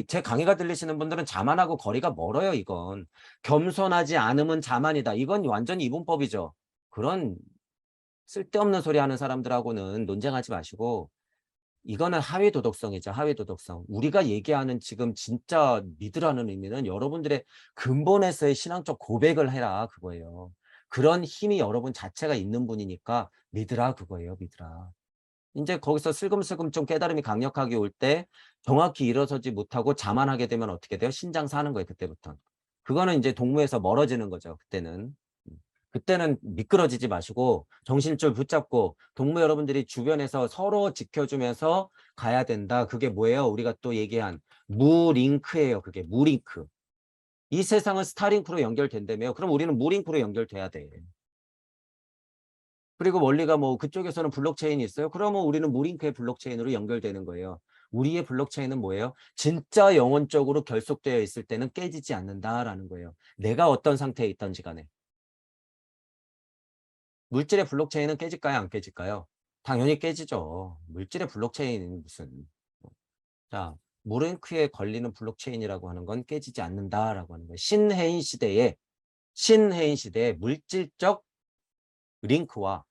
제 강의가 들리시는 분들은 자만하고 거리가 멀어요, 이건. 겸손하지 않으면 자만이다. 이건 완전히 이분법이죠. 그런 쓸데없는 소리 하는 사람들하고는 논쟁하지 마시고 이거는 하위 도덕성이죠. 하위 도덕성. 우리가 얘기하는 지금 진짜 믿으라는 의미는 여러분들의 근본에서의 신앙적 고백을 해라 그거예요. 그런 힘이 여러분 자체가 있는 분이니까 믿으라 그거예요. 믿으라. 이제 거기서 슬금슬금 좀 깨달음이 강력하게 올 때 정확히 일어서지 못하고 자만하게 되면 어떻게 돼요? 신장 사는 거예요. 그때부터. 그거는 이제 동무에서 멀어지는 거죠. 그때는. 그때는 미끄러지지 마시고 정신줄 붙잡고 동무 여러분들이 주변에서 서로 지켜주면서 가야 된다. 그게 뭐예요? 우리가 또 얘기한 무링크예요. 그게 무링크. 이 세상은 스타링크로 연결된다며요. 그럼 우리는 무링크로 연결돼야 돼. 그리고 원리가 뭐 그쪽에서는 블록체인이 있어요. 그러면 우리는 무링크의 블록체인으로 연결되는 거예요. 우리의 블록체인은 뭐예요? 진짜 영혼적으로 결속되어 있을 때는 깨지지 않는다라는 거예요. 내가 어떤 상태에 있던지 간에. 물질의 블록체인은 깨질까요? 안 깨질까요? 당연히 깨지죠. 물질의 블록체인은 무슨. 자, 무링크에 걸리는 블록체인이라고 하는 건 깨지지 않는다라고 하는 거예요. 신해인 시대에 물질적 링크와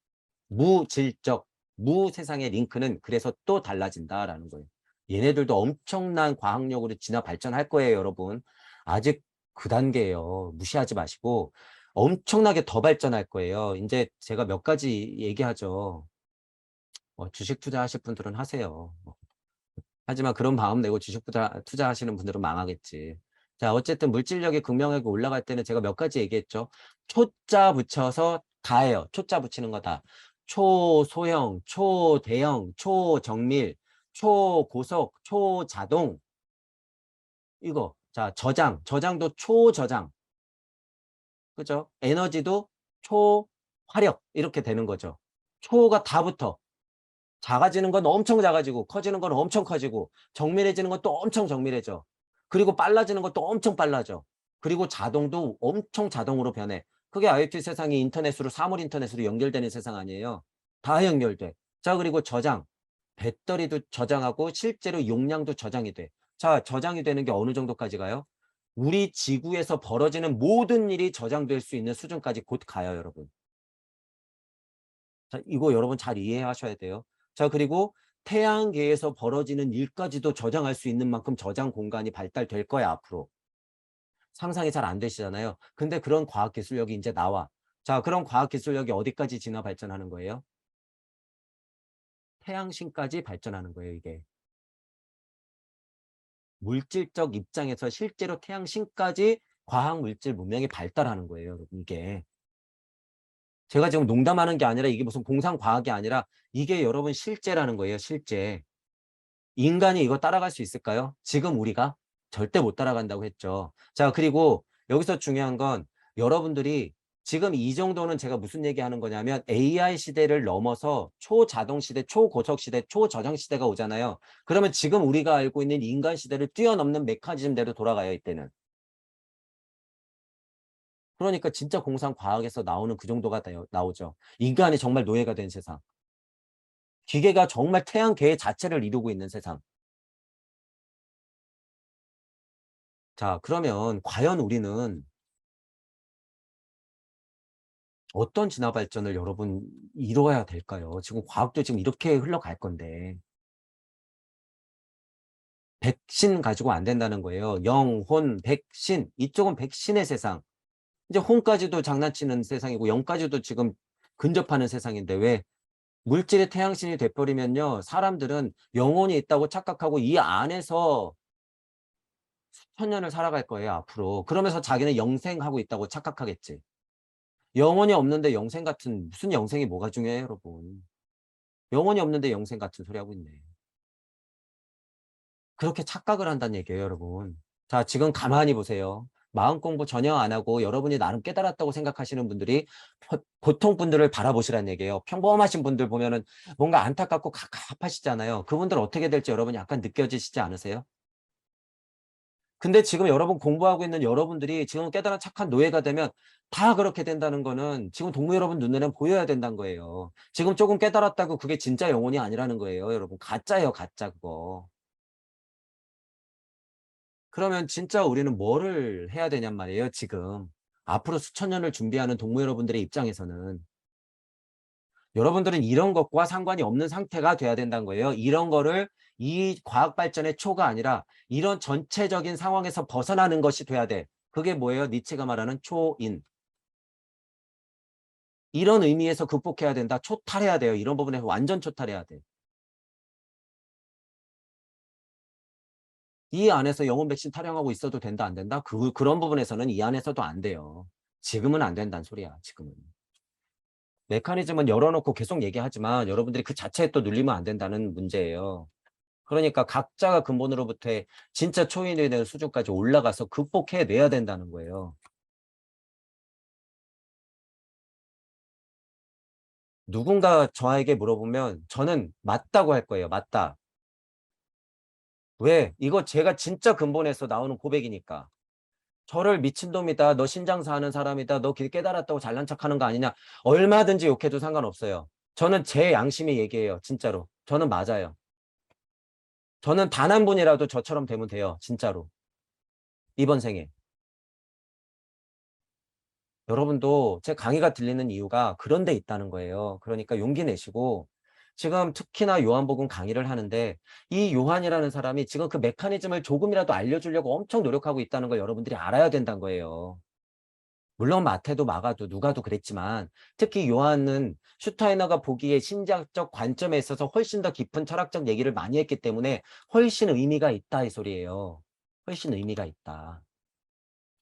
무질적, 무세상의 링크는 그래서 또 달라진다라는 거예요. 얘네들도 엄청난 과학력으로 진화 발전할 거예요, 여러분. 아직 그 단계예요. 무시하지 마시고 엄청나게 더 발전할 거예요. 이제 제가 몇 가지 얘기하죠. 주식 투자하실 분들은 하세요. 하지만 그런 마음 내고 주식 투자하시는 분들은 망하겠지. 자, 어쨌든 물질력이 극명하게 올라갈 때는 제가 몇 가지 얘기했죠. 초자 붙여서 다예요. 초자 붙이는 거 다. 초소형, 초대형, 초정밀, 초고속, 초자동. 이거. 자, 저장도 초저장. 그죠? 에너지도 초화력. 이렇게 되는 거죠. 초가 다 붙어. 작아지는 건 엄청 작아지고 커지는 건 엄청 커지고 정밀해지는 건 또 엄청 정밀해져. 그리고 빨라지는 것도 엄청 빨라져. 그리고 자동도 엄청 자동으로 변해. 그게 IoT 세상이 인터넷으로 사물 인터넷으로 연결되는 세상 아니에요. 다 연결돼. 자, 그리고 저장. 배터리도 저장하고 실제로 용량도 저장이 돼. 자, 저장이 되는 게 어느 정도까지 가요? 우리 지구에서 벌어지는 모든 일이 저장될 수 있는 수준까지 곧 가요, 여러분. 자, 이거 여러분 잘 이해하셔야 돼요. 자, 그리고 태양계에서 벌어지는 일까지도 저장할 수 있는 만큼 저장 공간이 발달될 거야, 앞으로. 상상이 잘 안 되시잖아요. 근데 그런 과학기술력이 이제 나와. 자, 그런 과학기술력이 어디까지 진화 발전하는 거예요? 태양신까지 발전하는 거예요, 이게. 물질적 입장에서 실제로 태양신까지 과학물질 문명이 발달하는 거예요, 여러분, 이게. 제가 지금 농담하는 게 아니라 이게 무슨 공상과학이 아니라 이게 여러분 실제라는 거예요, 실제. 인간이 이거 따라갈 수 있을까요? 지금 우리가 절대 못 따라간다고 했죠. 자, 그리고 여기서 중요한 건 여러분들이 지금 이 정도는 제가 무슨 얘기하는 거냐면 AI 시대를 넘어서 초자동 시대, 초고속 시대, 초저장 시대가 오잖아요. 그러면 지금 우리가 알고 있는 인간 시대를 뛰어넘는 메커니즘대로 돌아가요, 이때는. 그러니까 진짜 공상과학에서 나오는 그 정도가 나오죠. 인간이 정말 노예가 된 세상. 기계가 정말 태양계 자체를 이루고 있는 세상. 자, 그러면 과연 우리는 어떤 진화 발전을 여러분 이루어야 될까요? 지금 과학도 지금 이렇게 흘러갈 건데. 백신 가지고 안 된다는 거예요. 영혼, 백신. 이쪽은 백신의 세상. 이제 혼까지도 장난치는 세상이고 영까지도 지금 근접하는 세상인데 왜 물질의 태양신이 돼버리면요. 사람들은 영혼이 있다고 착각하고 이 안에서 수천 년을 살아갈 거예요, 앞으로. 그러면서 자기는 영생하고 있다고 착각하겠지. 영혼이 없는데 영생 같은, 무슨 영생이 뭐가 중요해요, 여러분. 영혼이 없는데 영생 같은 소리 하고 있네. 그렇게 착각을 한다는 얘기예요, 여러분. 자, 지금 가만히 보세요. 마음 공부 전혀 안 하고 여러분이 나름 깨달았다고 생각하시는 분들이 보통 분들을 바라보시라는 얘기예요. 평범하신 분들 보면은 뭔가 안타깝고 갑갑하시잖아요. 그분들 어떻게 될지 여러분 약간 느껴지시지 않으세요? 근데 지금 여러분 공부하고 있는 여러분들이 지금 깨달은 착한 노예가 되면 다 그렇게 된다는 거는 지금 동무 여러분 눈에는 보여야 된다는 거예요. 지금 조금 깨달았다고 그게 진짜 영혼이 아니라는 거예요, 여러분. 가짜예요, 가짜 그거. 그러면 진짜 우리는 뭐를 해야 되냔 말이에요, 지금. 앞으로 수천 년을 준비하는 동무 여러분들의 입장에서는. 여러분들은 이런 것과 상관이 없는 상태가 돼야 된다는 거예요. 이런 거를 이 과학 발전의 초가 아니라 이런 전체적인 상황에서 벗어나는 것이 돼야 돼. 그게 뭐예요? 니체가 말하는 초인. 이런 의미에서 극복해야 된다. 초탈해야 돼요. 이런 부분에서 완전 초탈해야 돼. 이 안에서 영혼 백신 타령하고 있어도 된다, 안 된다? 그런 부분에서는 이 안에서도 안 돼요. 지금은 안 된다는 소리야, 지금은. 메커니즘은 열어놓고 계속 얘기하지만 여러분들이 그 자체에 또 눌리면 안 된다는 문제예요. 그러니까 각자가 근본으로부터의 진짜 초인이 되는 수준까지 올라가서 극복해내야 된다는 거예요. 누군가 저에게 물어보면 저는 맞다고 할 거예요. 맞다. 왜? 이거 제가 진짜 근본에서 나오는 고백이니까. 저를 미친놈이다. 너 신장사 하는 사람이다. 너 깨달았다고 잘난 척하는 거 아니냐. 얼마든지 욕해도 상관없어요. 저는 제 양심이 얘기해요. 진짜로. 저는 맞아요. 저는 단 한 분이라도 저처럼 되면 돼요. 진짜로. 이번 생에. 여러분도 제 강의가 들리는 이유가 그런 데 있다는 거예요. 그러니까 용기 내시고 지금 특히나 요한복음 강의를 하는데 이 요한이라는 사람이 지금 그 메커니즘을 조금이라도 알려주려고 엄청 노력하고 있다는 걸 여러분들이 알아야 된다는 거예요. 물론 마태도 마가도 누가도 그랬지만 특히 요한은 슈타이너가 보기에 신자적 관점에 있어서 훨씬 더 깊은 철학적 얘기를 많이 했기 때문에 훨씬 의미가 있다 이 소리예요. 훨씬 의미가 있다.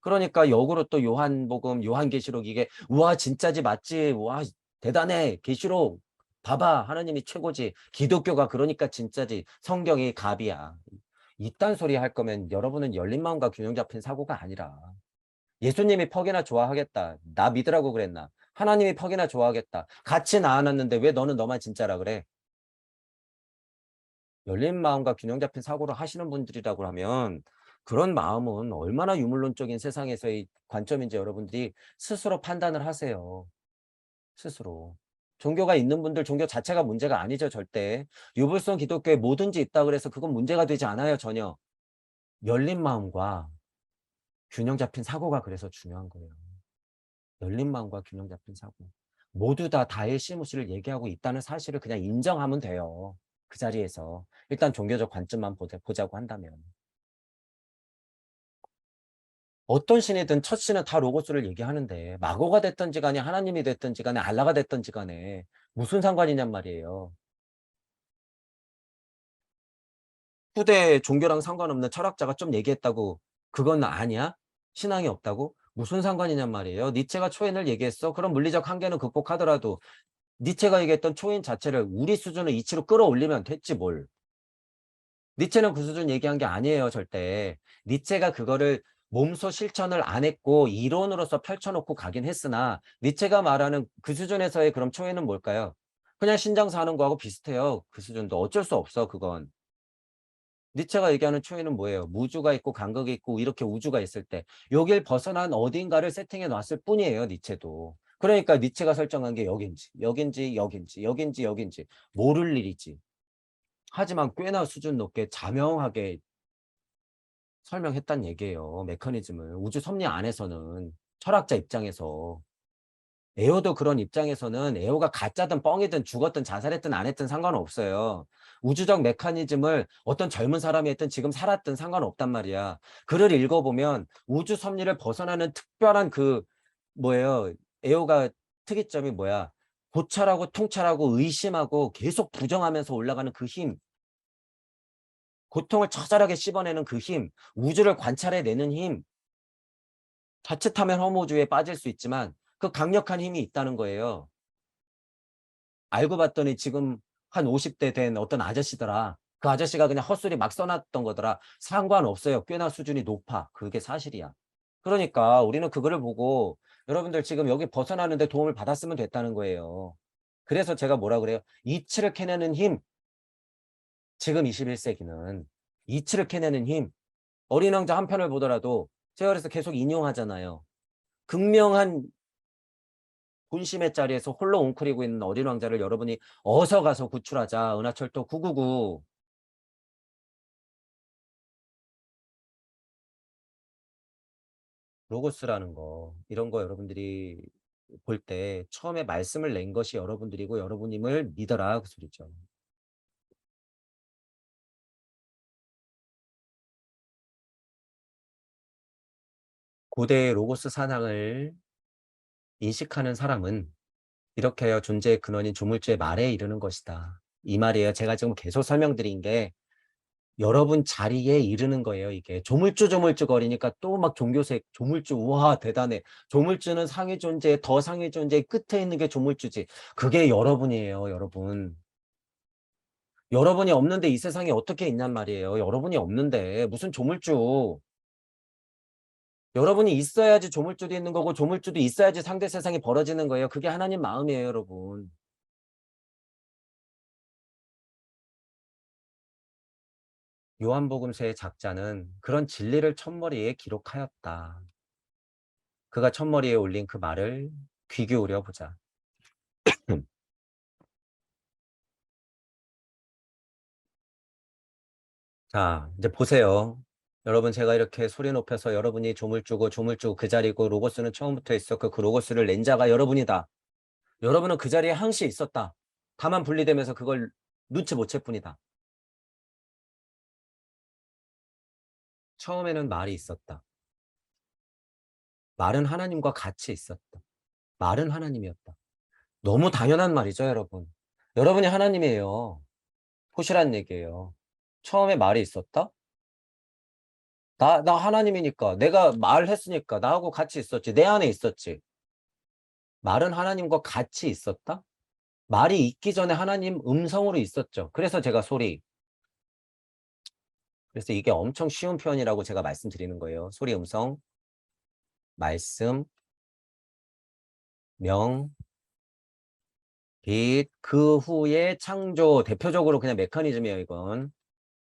그러니까 역으로 또 요한복음, 요한계시록 이게 우와 진짜지 맞지 우와 대단해 계시록 봐봐 하나님이 최고지 기독교가 그러니까 진짜지 성경이 갑이야. 이딴 소리 할 거면 여러분은 열린 마음과 균형 잡힌 사고가 아니라 예수님이 퍽이나 좋아하겠다. 나 믿으라고 그랬나? 하나님이 퍽이나 좋아하겠다. 같이 나눠놨는데 왜 너는 너만 진짜라 그래? 열린 마음과 균형 잡힌 사고를 하시는 분들이라고 하면 그런 마음은 얼마나 유물론적인 세상에서의 관점인지 여러분들이 스스로 판단을 하세요. 스스로. 종교가 있는 분들 종교 자체가 문제가 아니죠. 절대. 유불성 기독교에 뭐든지 있다 그래서 그건 문제가 되지 않아요. 전혀. 열린 마음과 균형 잡힌 사고가 그래서 중요한 거예요. 열린 마음과 균형 잡힌 사고. 모두 다 다의 시무시를 얘기하고 있다는 사실을 그냥 인정하면 돼요. 그 자리에서. 일단 종교적 관점만 보자고 한다면. 어떤 신이든 첫 신은 다 로고스를 얘기하는데 마고가 됐든지 간에 하나님이 됐든지 간에 알라가 됐든지 간에 무슨 상관이냔 말이에요. 후대 종교랑 상관없는 철학자가 좀 얘기했다고 그건 아니야? 신앙이 없다고? 무슨 상관이냔 말이에요. 니체가 초인을 얘기했어. 그럼 물리적 한계는 극복하더라도 니체가 얘기했던 초인 자체를 우리 수준의 이치로 끌어올리면 됐지 뭘. 니체는 그 수준 얘기한 게 아니에요, 절대. 니체가 그거를 몸소 실천을 안 했고 이론으로서 펼쳐놓고 가긴 했으나 니체가 말하는 그 수준에서의 그럼 초회는 뭘까요? 그냥 신장사 하는 거하고 비슷해요. 그 수준도 어쩔 수 없어, 그건. 니체가 얘기하는 초회는 뭐예요? 무주가 있고 간극이 있고 이렇게 우주가 있을 때 여길 벗어난 어딘가를 세팅해 놨을 뿐이에요, 니체도. 그러니까 니체가 설정한 게 여긴지, 여긴지, 여긴지, 여긴지, 여긴지 모를 일이지. 하지만 꽤나 수준 높게 자명하게 설명했단 얘기예요. 메커니즘을. 우주 섭리 안에서는 철학자 입장에서. 에어도 그런 입장에서는 에어가 가짜든 뻥이든 죽었든 자살했든 안 했든 상관없어요. 우주적 메커니즘을 어떤 젊은 사람이 했든 지금 살았든 상관없단 말이야. 글을 읽어보면 우주 섭리를 벗어나는 특별한 그 뭐예요. 에어가 특이점이 뭐야. 고찰하고 통찰하고 의심하고 계속 부정하면서 올라가는 그 힘. 고통을 처절하게 씹어내는 그 힘. 우주를 관찰해내는 힘. 자칫하면 허무주의에 빠질 수 있지만 그 강력한 힘이 있다는 거예요. 알고 봤더니 지금 한 50대 된 어떤 아저씨더라. 그 아저씨가 그냥 헛소리 막 써놨던 거더라. 상관없어요. 꽤나 수준이 높아. 그게 사실이야. 그러니까 우리는 그거를 보고 여러분들 지금 여기 벗어나는데 도움을 받았으면 됐다는 거예요. 그래서 제가 뭐라 그래요? 이치를 캐내는 힘. 지금 21세기는 이치를 캐내는 힘. 어린 왕자 한 편을 보더라도 제가 그래서 계속 인용하잖아요. 극명한 본심의 자리에서 홀로 웅크리고 있는 어린 왕자를 여러분이 어서 가서 구출하자. 은하철도 999 로고스라는 거 이런 거 여러분들이 볼 때 처음에 말씀을 낸 것이 여러분들이고 여러분임을 믿어라 그 소리죠. 고대의 로고스 사상을 인식하는 사람은 이렇게 하여 존재의 근원인 조물주의 말에 이르는 것이다. 이 말이에요. 제가 지금 계속 설명드린 게 여러분 자리에 이르는 거예요, 이게. 조물주 조물주 거리니까 또 막 종교색 조물주 우와 대단해. 조물주는 상위 존재, 더 상위 존재 끝에 있는 게 조물주지. 그게 여러분이에요, 여러분. 여러분이 없는데 이 세상에 어떻게 있냔 말이에요. 여러분이 없는데 무슨 조물주. 여러분이 있어야지 조물주도 있는 거고 조물주도 있어야지 상대 세상이 벌어지는 거예요. 그게 하나님 마음이에요, 여러분. 요한복음서의 작자는 그런 진리를 첫머리에 기록하였다. 그가 첫머리에 올린 그 말을 귀 기울여 보자. 자, 이제 보세요. 여러분, 제가 이렇게 소리 높여서 여러분이 조물주고 조물주고 그 자리고 로고스는 처음부터 있었고 그 로고스를 낸 자가 여러분이다. 여러분은 그 자리에 항시 있었다. 다만 분리되면서 그걸 눈치 못 챌 뿐이다. 처음에는 말이 있었다. 말은 하나님과 같이 있었다. 말은 하나님이었다. 너무 당연한 말이죠, 여러분. 여러분이 하나님이에요. 포실한 얘기예요. 처음에 말이 있었다? 나 하나님이니까. 내가 말했으니까. 나하고 같이 있었지. 내 안에 있었지. 말은 하나님과 같이 있었다? 말이 있기 전에 하나님 음성으로 있었죠. 그래서 제가 소리. 그래서 이게 엄청 쉬운 표현이라고 제가 말씀드리는 거예요. 소리, 음성, 말씀, 명, 빛, 그 후에 창조. 대표적으로 그냥 메커니즘이에요, 이건.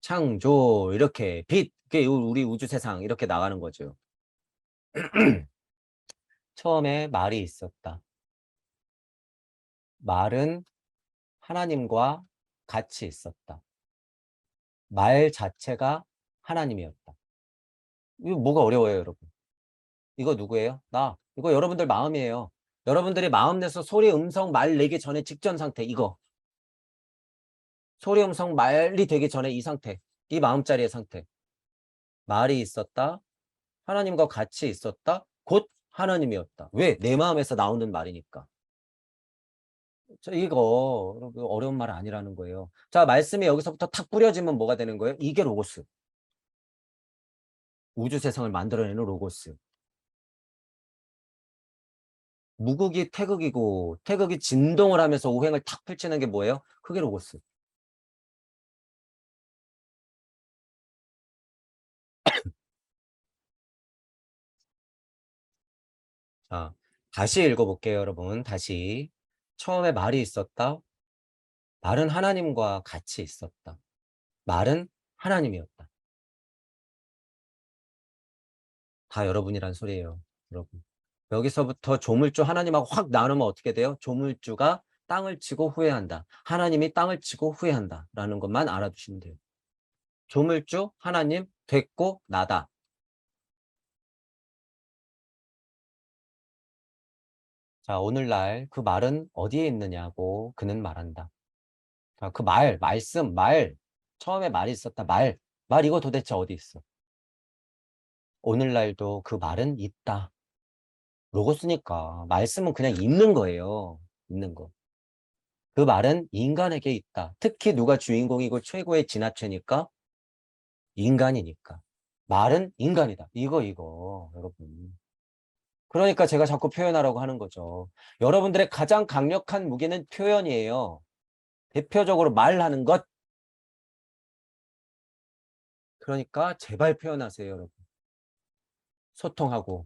창조, 이렇게. 빛, 그게 우리 우주 세상, 이렇게 나가는 거죠. 처음에 말이 있었다. 말은 하나님과 같이 있었다. 말 자체가 하나님이었다. 이거 뭐가 어려워요, 여러분? 이거 누구예요? 나. 이거 여러분들 마음이에요. 여러분들이 마음 내서 소리, 음성, 말 내기 전에 직전 상태, 이거. 소리, 음성, 말이 되기 전에 이 상태. 이 마음자리의 상태. 말이 있었다. 하나님과 같이 있었다. 곧 하나님이었다. 왜? 내 마음에서 나오는 말이니까. 이거 여러분, 어려운 말 아니라는 거예요. 자, 말씀이 여기서부터 탁 뿌려지면 뭐가 되는 거예요? 이게 로고스. 우주 세상을 만들어내는 로고스. 무극이 태극이고 태극이 진동을 하면서 오행을 탁 펼치는 게 뭐예요? 그게 로고스. 자, 다시 읽어볼게요, 여러분. 다시. 처음에 말이 있었다. 말은 하나님과 같이 있었다. 말은 하나님이었다. 다 여러분이란 소리예요, 여러분. 여기서부터 조물주 하나님하고 확 나누면 어떻게 돼요? 조물주가 땅을 치고 후회한다. 하나님이 땅을 치고 후회한다. 라는 것만 알아두시면 돼요. 조물주, 하나님, 됐고, 나다. 자, 오늘날 그 말은 어디에 있느냐고 그는 말한다. 자, 그 말, 말씀, 말. 처음에 말이 있었다. 말. 말 이거 도대체 어디 있어? 오늘날도 그 말은 있다. 로고스니까. 말씀은 그냥 있는 거예요. 있는 거. 그 말은 인간에게 있다. 특히 누가 주인공이고 최고의 진화체니까? 인간이니까. 말은 인간이다. 이거, 여러분. 그러니까 제가 자꾸 표현하라고 하는 거죠. 여러분들의 가장 강력한 무기는 표현이에요. 대표적으로 말하는 것. 그러니까 제발 표현하세요, 여러분. 소통하고.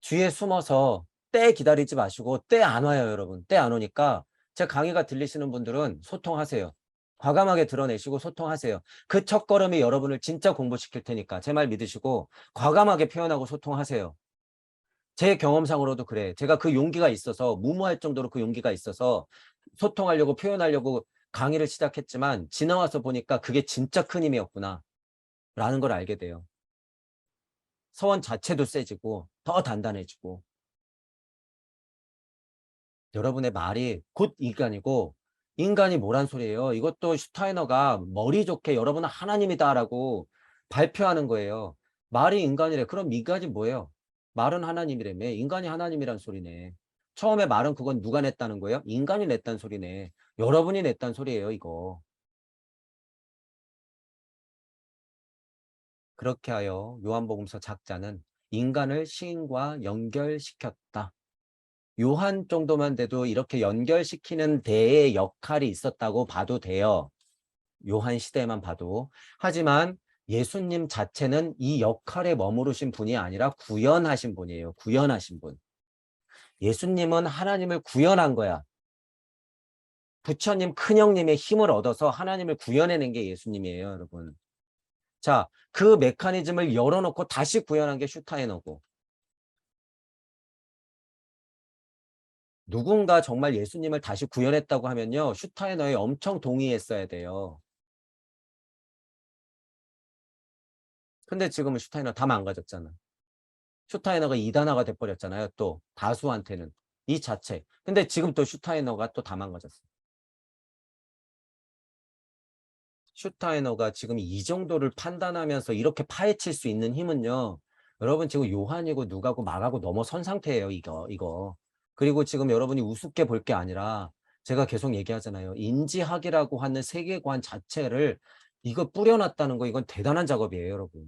뒤에 숨어서 때 기다리지 마시고 때 안 와요, 여러분. 때 안 오니까 제 강의가 들리시는 분들은 소통하세요. 과감하게 드러내시고 소통하세요. 그 첫걸음이 여러분을 진짜 공부시킬 테니까 제 말 믿으시고 과감하게 표현하고 소통하세요. 제 경험상으로도 그래. 제가 그 용기가 있어서 무모할 정도로 그 용기가 있어서 소통하려고 표현하려고 강의를 시작했지만 지나와서 보니까 그게 진짜 큰 힘이었구나 라는 걸 알게 돼요. 서원 자체도 세지고 더 단단해지고 여러분의 말이 곧 인간이고 인간이 뭐란 소리예요. 이것도 슈타이너가 머리 좋게 여러분은 하나님이다라고 발표하는 거예요. 말이 인간이래. 그럼 인간이 뭐예요? 말은 하나님이라며. 인간이 하나님이란 소리네. 처음에 말은 그건 누가 냈다는 거예요? 인간이 냈다는 소리네. 여러분이 냈다는 소리예요, 이거. 그렇게 하여 요한복음서 작자는 인간을 시인과 연결시켰다. 요한 정도만 돼도 이렇게 연결시키는 데의 역할이 있었다고 봐도 돼요. 요한 시대만 봐도. 하지만 예수님 자체는 이 역할에 머무르신 분이 아니라 구현하신 분이에요. 구현하신 분. 예수님은 하나님을 구현한 거야. 부처님 큰형님의 힘을 얻어서 하나님을 구현해낸 게 예수님이에요, 여러분. 자, 그 메커니즘을 열어놓고 다시 구현한 게 슈타이너고, 누군가 정말 예수님을 다시 구현했다고 하면요, 슈타이너에 엄청 동의했어야 돼요. 근데 지금은 슈타이너 다 망가졌잖아. 슈타이너가 이단화가 돼버렸잖아요. 또 다수한테는 이 자체. 근데 지금 또 슈타이너가 또 다 망가졌어. 슈타이너가 지금 이 정도를 판단하면서 이렇게 파헤칠 수 있는 힘은요, 여러분 지금 요한이고 누가고 마가고 넘어선 상태예요. 이거. 그리고 지금 여러분이 우습게 볼 게 아니라 제가 계속 얘기하잖아요. 인지학이라고 하는 세계관 자체를 이거 뿌려놨다는 거, 이건 대단한 작업이에요, 여러분.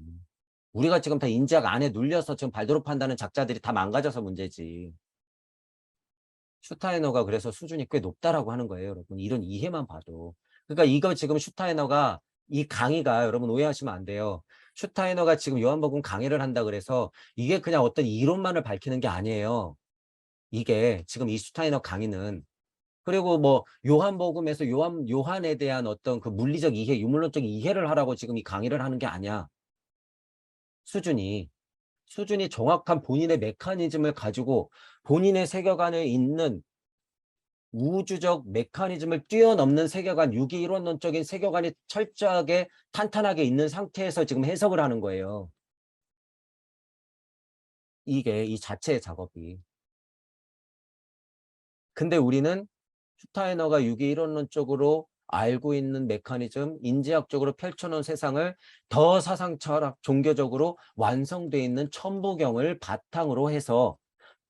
우리가 지금 다 인지학 안에 눌려서 지금 발도록한다는 작자들이 다 망가져서 문제지. 슈타이너가 그래서 수준이 꽤 높다라고 하는 거예요, 여러분. 이런 이해만 봐도. 그러니까 이거 지금 슈타이너가 이 강의가 여러분 오해하시면 안 돼요. 슈타이너가 지금 요한복음 강의를 한다 그래서 이게 그냥 어떤 이론만을 밝히는 게 아니에요. 이게 지금 이 슈타이너 강의는, 그리고 뭐 요한복음에서 요한에 대한 어떤 그 물리적 이해, 유물론적 이해를 하라고 지금 이 강의를 하는 게 아니야. 수준이. 수준이 정확한 본인의 메커니즘을 가지고 본인의 세계관에 있는 우주적 메커니즘을 뛰어넘는 세계관, 유기이론론적인 세계관이 철저하게 탄탄하게 있는 상태에서 지금 해석을 하는 거예요. 이게 이 자체의 작업이. 근데 우리는 슈타이너가 유기이론론적으로 알고 있는 메커니즘, 인지학적으로 펼쳐놓은 세상을 더 사상철학, 종교적으로 완성되어 있는 천부경을 바탕으로 해서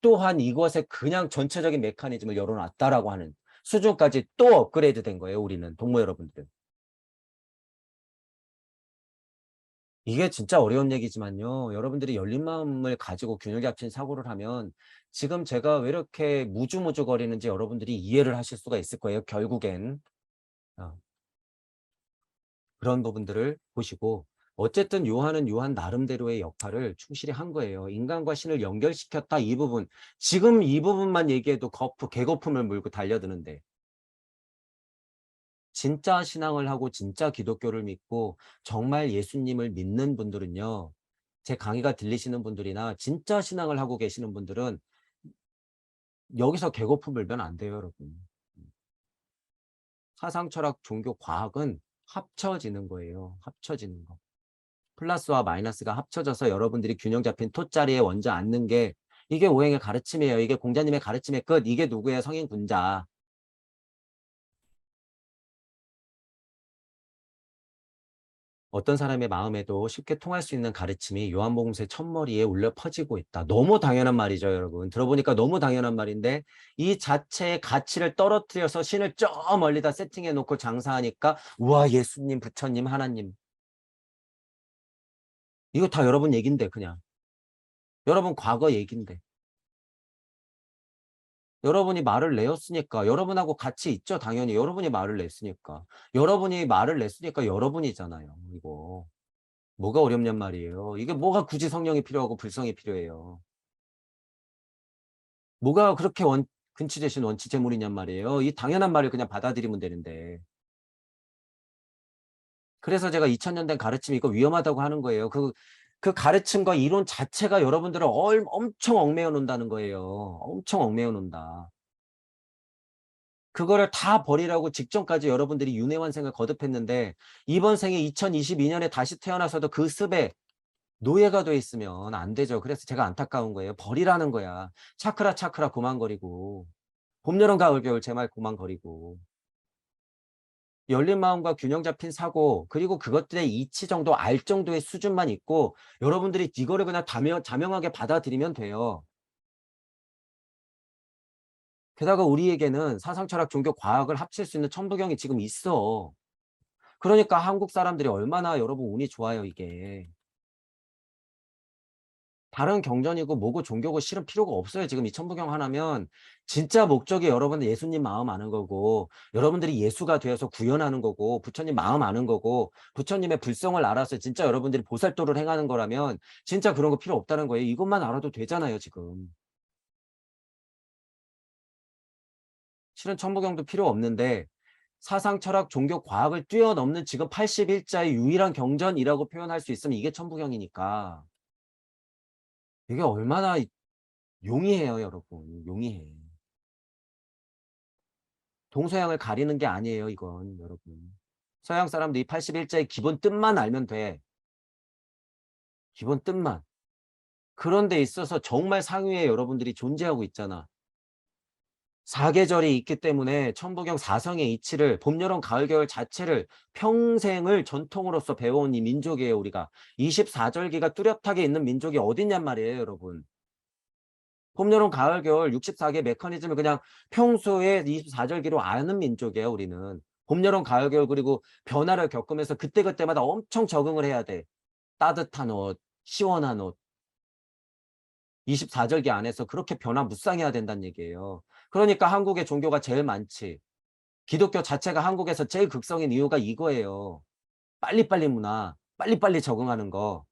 또한 이것에 그냥 전체적인 메커니즘을 열어놨다라고 하는 수준까지 또 업그레이드 된 거예요. 우리는 동무 여러분들. 이게 진짜 어려운 얘기지만요. 여러분들이 열린 마음을 가지고 균형 잡힌 사고를 하면 지금 제가 왜 이렇게 무주무주거리는지 여러분들이 이해를 하실 수가 있을 거예요. 결국엔. 어, 그런 부분들을 보시고 어쨌든 요한은 요한 나름대로의 역할을 충실히 한 거예요. 인간과 신을 연결시켰다 이 부분. 지금 이 부분만 얘기해도 개거품을 물고 달려드는데 진짜 신앙을 하고 진짜 기독교를 믿고 정말 예수님을 믿는 분들은요. 제 강의가 들리시는 분들이나 진짜 신앙을 하고 계시는 분들은 여기서 개거품 물면 안 돼요, 여러분. 사상, 철학, 종교, 과학은 합쳐지는 거예요. 합쳐지는 거. 플러스와 마이너스가 합쳐져서 여러분들이 균형 잡힌 토자리에 먼저 앉는 게 이게 오행의 가르침이에요. 이게 공자님의 가르침의 끝. 이게 누구의 성인 군자. 어떤 사람의 마음에도 쉽게 통할 수 있는 가르침이 요한복음서의 첫머리에 울려 퍼지고 있다. 너무 당연한 말이죠, 여러분. 들어보니까 너무 당연한 말인데 이 자체의 가치를 떨어뜨려서 신을 저 멀리다 세팅해 놓고 장사하니까 우와, 예수님, 부처님, 하나님. 이거 다 여러분 얘긴데 그냥. 여러분 과거 얘긴데. 여러분이 말을 내었으니까 여러분하고 같이 있죠, 당연히. 여러분이 말을 냈으니까. 여러분이 말을 냈으니까 여러분이잖아요, 이거. 뭐가 어렵냔 말이에요. 이게 뭐가 굳이 성령이 필요하고 불성이 필요해요. 뭐가 그렇게 근치 대신 원치 재물이냔 말이에요. 이 당연한 말을 그냥 받아들이면 되는데. 그래서 제가 2000년 된 가르침이 이거 위험하다고 하는 거예요. 그 가르침과 이론 자체가 여러분들을 엄청 얽매여 놓는다는 거예요. 엄청 얽매여 놓는다. 그거를 다 버리라고 직전까지 여러분들이 윤회완생을 거듭했는데 이번 생에 2022년에 다시 태어나서도 그 습에 노예가 돼 있으면 안 되죠. 그래서 제가 안타까운 거예요. 버리라는 거야. 차크라 고만거리고. 봄, 여름, 가을, 겨울 제 말 고만거리고. 열린 마음과 균형 잡힌 사고, 그리고 그것들의 이치 정도 알 정도의 수준만 있고 여러분들이 이거를 그냥 자명하게 받아들이면 돼요. 게다가 우리에게는 사상, 철학, 종교, 과학을 합칠 수 있는 천부경이 지금 있어. 그러니까 한국 사람들이 얼마나 여러분 운이 좋아요, 이게. 다른 경전이고 뭐고 종교고 실은 필요가 없어요. 지금 이 천부경 하나면 진짜 목적이 여러분들 예수님 마음 아는 거고, 여러분들이 예수가 되어서 구현하는 거고, 부처님 마음 아는 거고, 부처님의 불성을 알아서 진짜 여러분들이 보살도를 행하는 거라면 진짜 그런 거 필요 없다는 거예요. 이것만 알아도 되잖아요, 지금. 실은 천부경도 필요 없는데 사상, 철학, 종교, 과학을 뛰어넘는 지금 81자의 유일한 경전이라고 표현할 수 있으면 이게 천부경이니까. 이게 얼마나 용이해요, 여러분. 용이해. 동서양을 가리는 게 아니에요, 이건 여러분. 서양 사람들이 81자의 기본 뜻만 알면 돼. 기본 뜻만. 그런 데 있어서 정말 상위에 여러분들이 존재하고 있잖아. 사계절이 있기 때문에 천부경 사성의 이치를 봄, 여름, 가을, 겨울 자체를 평생을 전통으로서 배워온 이 민족이에요, 우리가. 24절기가 뚜렷하게 있는 민족이 어딨냔 말이에요, 여러분. 봄, 여름, 가을, 겨울 64개 메커니즘을 그냥 평소에 24절기로 아는 민족이에요, 우리는. 봄, 여름, 가을, 겨울 그리고 변화를 겪으면서 그때그때마다 엄청 적응을 해야 돼. 따뜻한 옷, 시원한 옷. 24절기 안에서 그렇게 변화무쌍해야 된다는 얘기예요. 그러니까 한국의 종교가 제일 많지. 기독교 자체가 한국에서 제일 극성인 이유가 이거예요. 빨리빨리 문화, 빨리빨리 적응하는 거,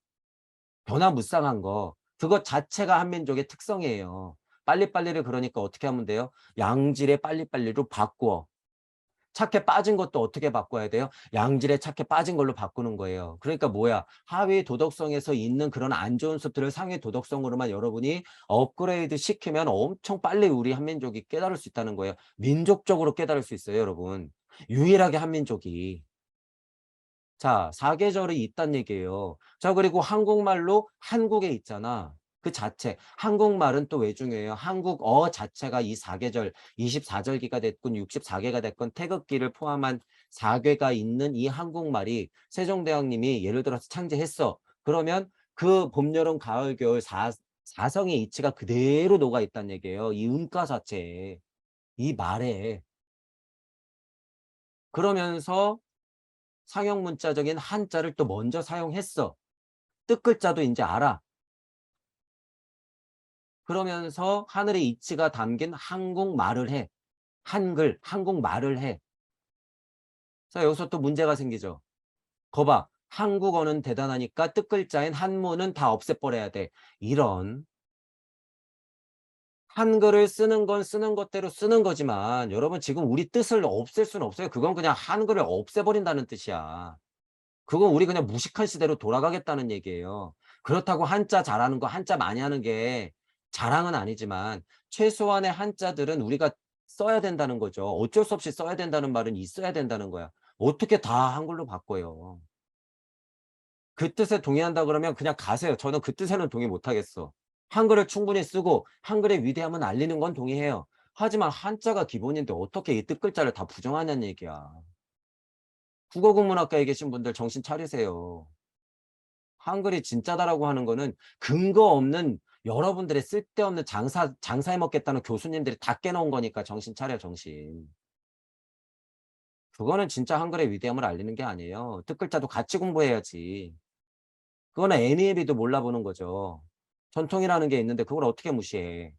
변화무쌍한 거. 그것 자체가 한민족의 특성이에요. 빨리빨리를 그러니까 어떻게 하면 돼요? 양질의 빨리빨리로 바꾸어. 착해 빠진 것도 어떻게 바꿔야 돼요? 양질의 착해 빠진 걸로 바꾸는 거예요. 그러니까 뭐야? 하위 도덕성에서 있는 그런 안 좋은 습들을 상위 도덕성으로만 여러분이 업그레이드 시키면 엄청 빨리 우리 한민족이 깨달을 수 있다는 거예요. 민족적으로 깨달을 수 있어요, 여러분. 유일하게 한민족이. 자, 사계절이 있단 얘기예요. 자, 그리고 한국말로 한국에 있잖아. 그 자체. 한국말은 또 왜 중요해요? 한국어 자체가 이 사계절, 24절기가 됐건 64개가 됐건 태극기를 포함한 4괴가 있는 이 한국말이 세종대왕님이 예를 들어서 창제했어. 그러면 그 봄, 여름, 가을, 겨울 사성의 이치가 그대로 녹아 있다는 얘기예요. 이 음가 자체에. 이 말에. 그러면서 상형 문자적인 한자를 또 먼저 사용했어. 뜻글자도 이제 알아. 그러면서 하늘의 이치가 담긴 한국말을 해. 한글, 한국말을 해. 자, 여기서 또 문제가 생기죠. 거봐. 한국어는 대단하니까 뜻글자인 한문은 다 없애버려야 돼. 이런. 한글을 쓰는 건 쓰는 것대로 쓰는 거지만 여러분 지금 우리 뜻을 없앨 수는 없어요. 그건 그냥 한글을 없애버린다는 뜻이야. 그건 우리 그냥 무식한 시대로 돌아가겠다는 얘기예요. 그렇다고 한자 잘하는 거, 한자 많이 하는 게 자랑은 아니지만 최소한의 한자들은 우리가 써야 된다는 거죠. 어쩔 수 없이 써야 된다는 말은 있어야 된다는 거야. 어떻게 다 한글로 바꿔요. 그 뜻에 동의한다 그러면 그냥 가세요. 저는 그 뜻에는 동의 못 하겠어. 한글을 충분히 쓰고 한글의 위대함을 알리는 건 동의해요. 하지만 한자가 기본인데 어떻게 이 뜻글자를 다 부정하냐는 얘기야. 국어국문학과에 계신 분들 정신 차리세요. 한글이 진짜다라고 하는 거는 근거 없는 여러분들의 쓸데없는 장사해 먹겠다는 교수님들이 다 깨놓은 거니까 정신 차려, 정신. 그거는 진짜 한글의 위대함을 알리는 게 아니에요. 뜻글자도 같이 공부해야지. 그거는 애니비도 몰라보는 거죠. 전통이라는 게 있는데 그걸 어떻게 무시해.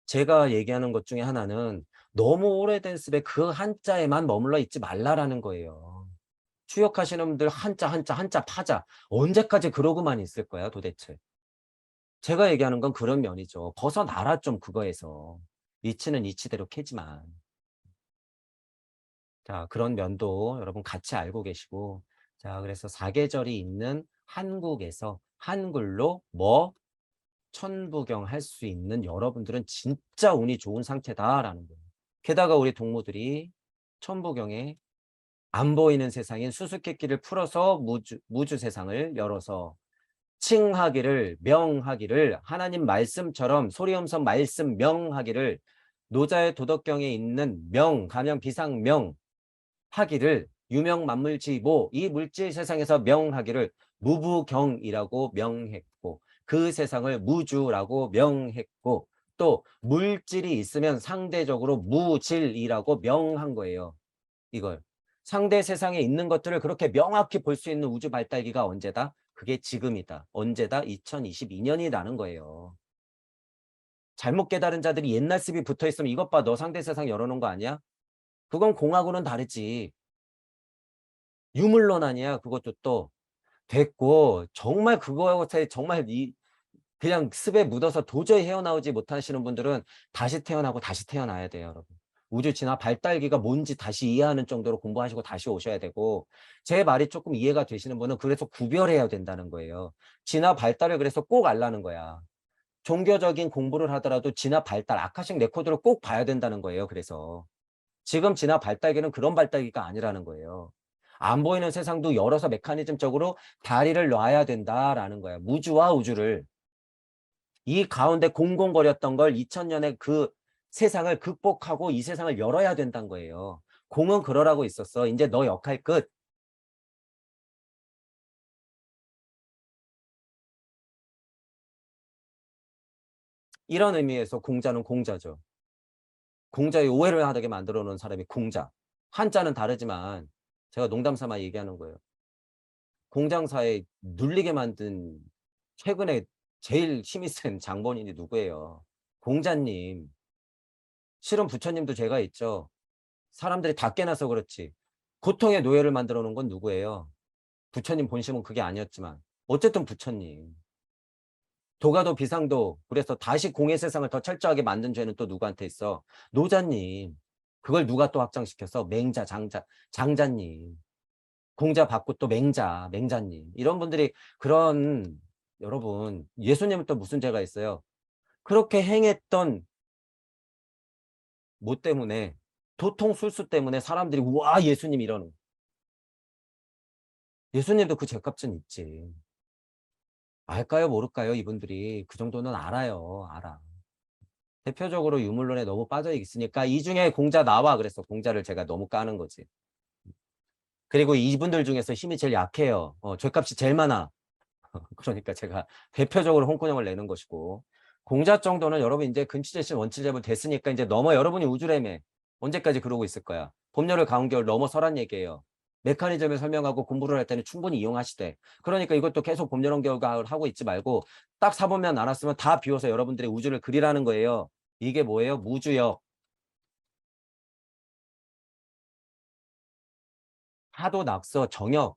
제가 얘기하는 것 중에 하나는 너무 오래된 습에 그 한자에만 머물러 있지 말라라는 거예요. 추역하시는 분들 한자 한자 한자 파자. 언제까지 그러고만 있을 거야 도대체. 제가 얘기하는 건 그런 면이죠. 벗어나라 좀 그거에서. 이치는 이치대로 캐지만. 자, 그런 면도 여러분 같이 알고 계시고. 자, 그래서 사계절이 있는 한국에서 한글로 뭐 천부경 할 수 있는 여러분들은 진짜 운이 좋은 상태다라는 거예요. 게다가 우리 동무들이 천부경에 안 보이는 세상인 수수께끼를 풀어서 무주 세상을 열어서 칭하기를 명하기를 하나님 말씀처럼 소리엄선 말씀 명하기를 노자의 도덕경에 있는 명 가명 비상명 하기를 유명만물지보 이 물질 세상에서 명하기를 무부경이라고 명했고 그 세상을 무주라고 명했고 또 물질이 있으면 상대적으로 무질이라고 명한 거예요. 이걸 상대 세상에 있는 것들을 그렇게 명확히 볼 수 있는 우주 발달기가 언제다? 그게 지금이다. 언제다? 2022년이라는 거예요. 잘못 깨달은 자들이 옛날 습이 붙어 있으면 이것 봐, 너 상대 세상 열어놓은 거 아니야? 그건 공하고는 다르지. 유물론 아니야. 그것도 또 됐고, 정말 그거에 정말 그냥 습에 묻어서 도저히 헤어나오지 못하시는 분들은 다시 태어나고 다시 태어나야 돼요, 여러분. 우주 진화 발달기가 뭔지 다시 이해하는 정도로 공부하시고 다시 오셔야 되고, 제 말이 조금 이해가 되시는 분은 그래서 구별해야 된다는 거예요. 진화 발달을 그래서 꼭 알라는 거야. 종교적인 공부를 하더라도 진화 발달, 아카식 레코드를 꼭 봐야 된다는 거예요. 그래서 지금 진화 발달기는 그런 발달기가 아니라는 거예요. 안 보이는 세상도 열어서 메커니즘적으로 다리를 놔야 된다라는 거야. 무주와 우주를. 이 가운데 공공거렸던 걸 2000년에 그 세상을 극복하고 이 세상을 열어야 된다는 거예요. 공은 그러라고 있었어. 이제 너 역할 끝. 이런 의미에서 공자는 공자죠. 공자의 오해를 하게 만들어 놓은 사람이 공자. 한자는 다르지만 제가 농담 삼아 얘기하는 거예요. 공장사에 눌리게 만든 최근에 제일 힘이 센 장본인이 누구예요? 공자님. 실은 부처님도 죄가 있죠. 사람들이 다 깨나서 그렇지. 고통의 노예를 만들어 놓은 건 누구예요? 부처님 본심은 그게 아니었지만 어쨌든 부처님. 도가도 비상도 그래서 다시 공의 세상을 더 철저하게 만든 죄는 또 누구한테 있어? 노자님. 그걸 누가 또 확장시켜서 맹자, 장자님. 공자 받고 또 맹자님. 이런 분들이 그런 여러분 예수님은 또 무슨 죄가 있어요? 그렇게 행했던 뭐 때문에 도통술수 때문에 사람들이 우와 예수님 이러는 예수님도 그 죄값은 있지. 알까요 모를까요 이분들이 그 정도는 알아요. 알아. 대표적으로 유물론에 너무 빠져 있으니까 이 중에 공자 나와 그랬어. 공자를 제가 너무 까는 거지. 그리고 이분들 중에서 힘이 제일 약해요. 죄값이 제일 많아. 그러니까 제가 대표적으로 홍콩형을 내는 것이고 공자 정도는 여러분 이제 근치제신 원치제물 됐으니까 이제 넘어 여러분이 우주래매 언제까지 그러고 있을 거야. 봄, 여름, 가을, 겨울 넘어서란 얘기예요. 메커니즘을 설명하고 공부를 할 때는 충분히 이용하시되 그러니까 이것도 계속 봄, 여름, 겨울, 가을 하고 있지 말고 딱 4번만 나눴으면 다 비워서 여러분들의 우주를 그리라는 거예요. 이게 뭐예요? 무주역. 하도 낙서, 정역,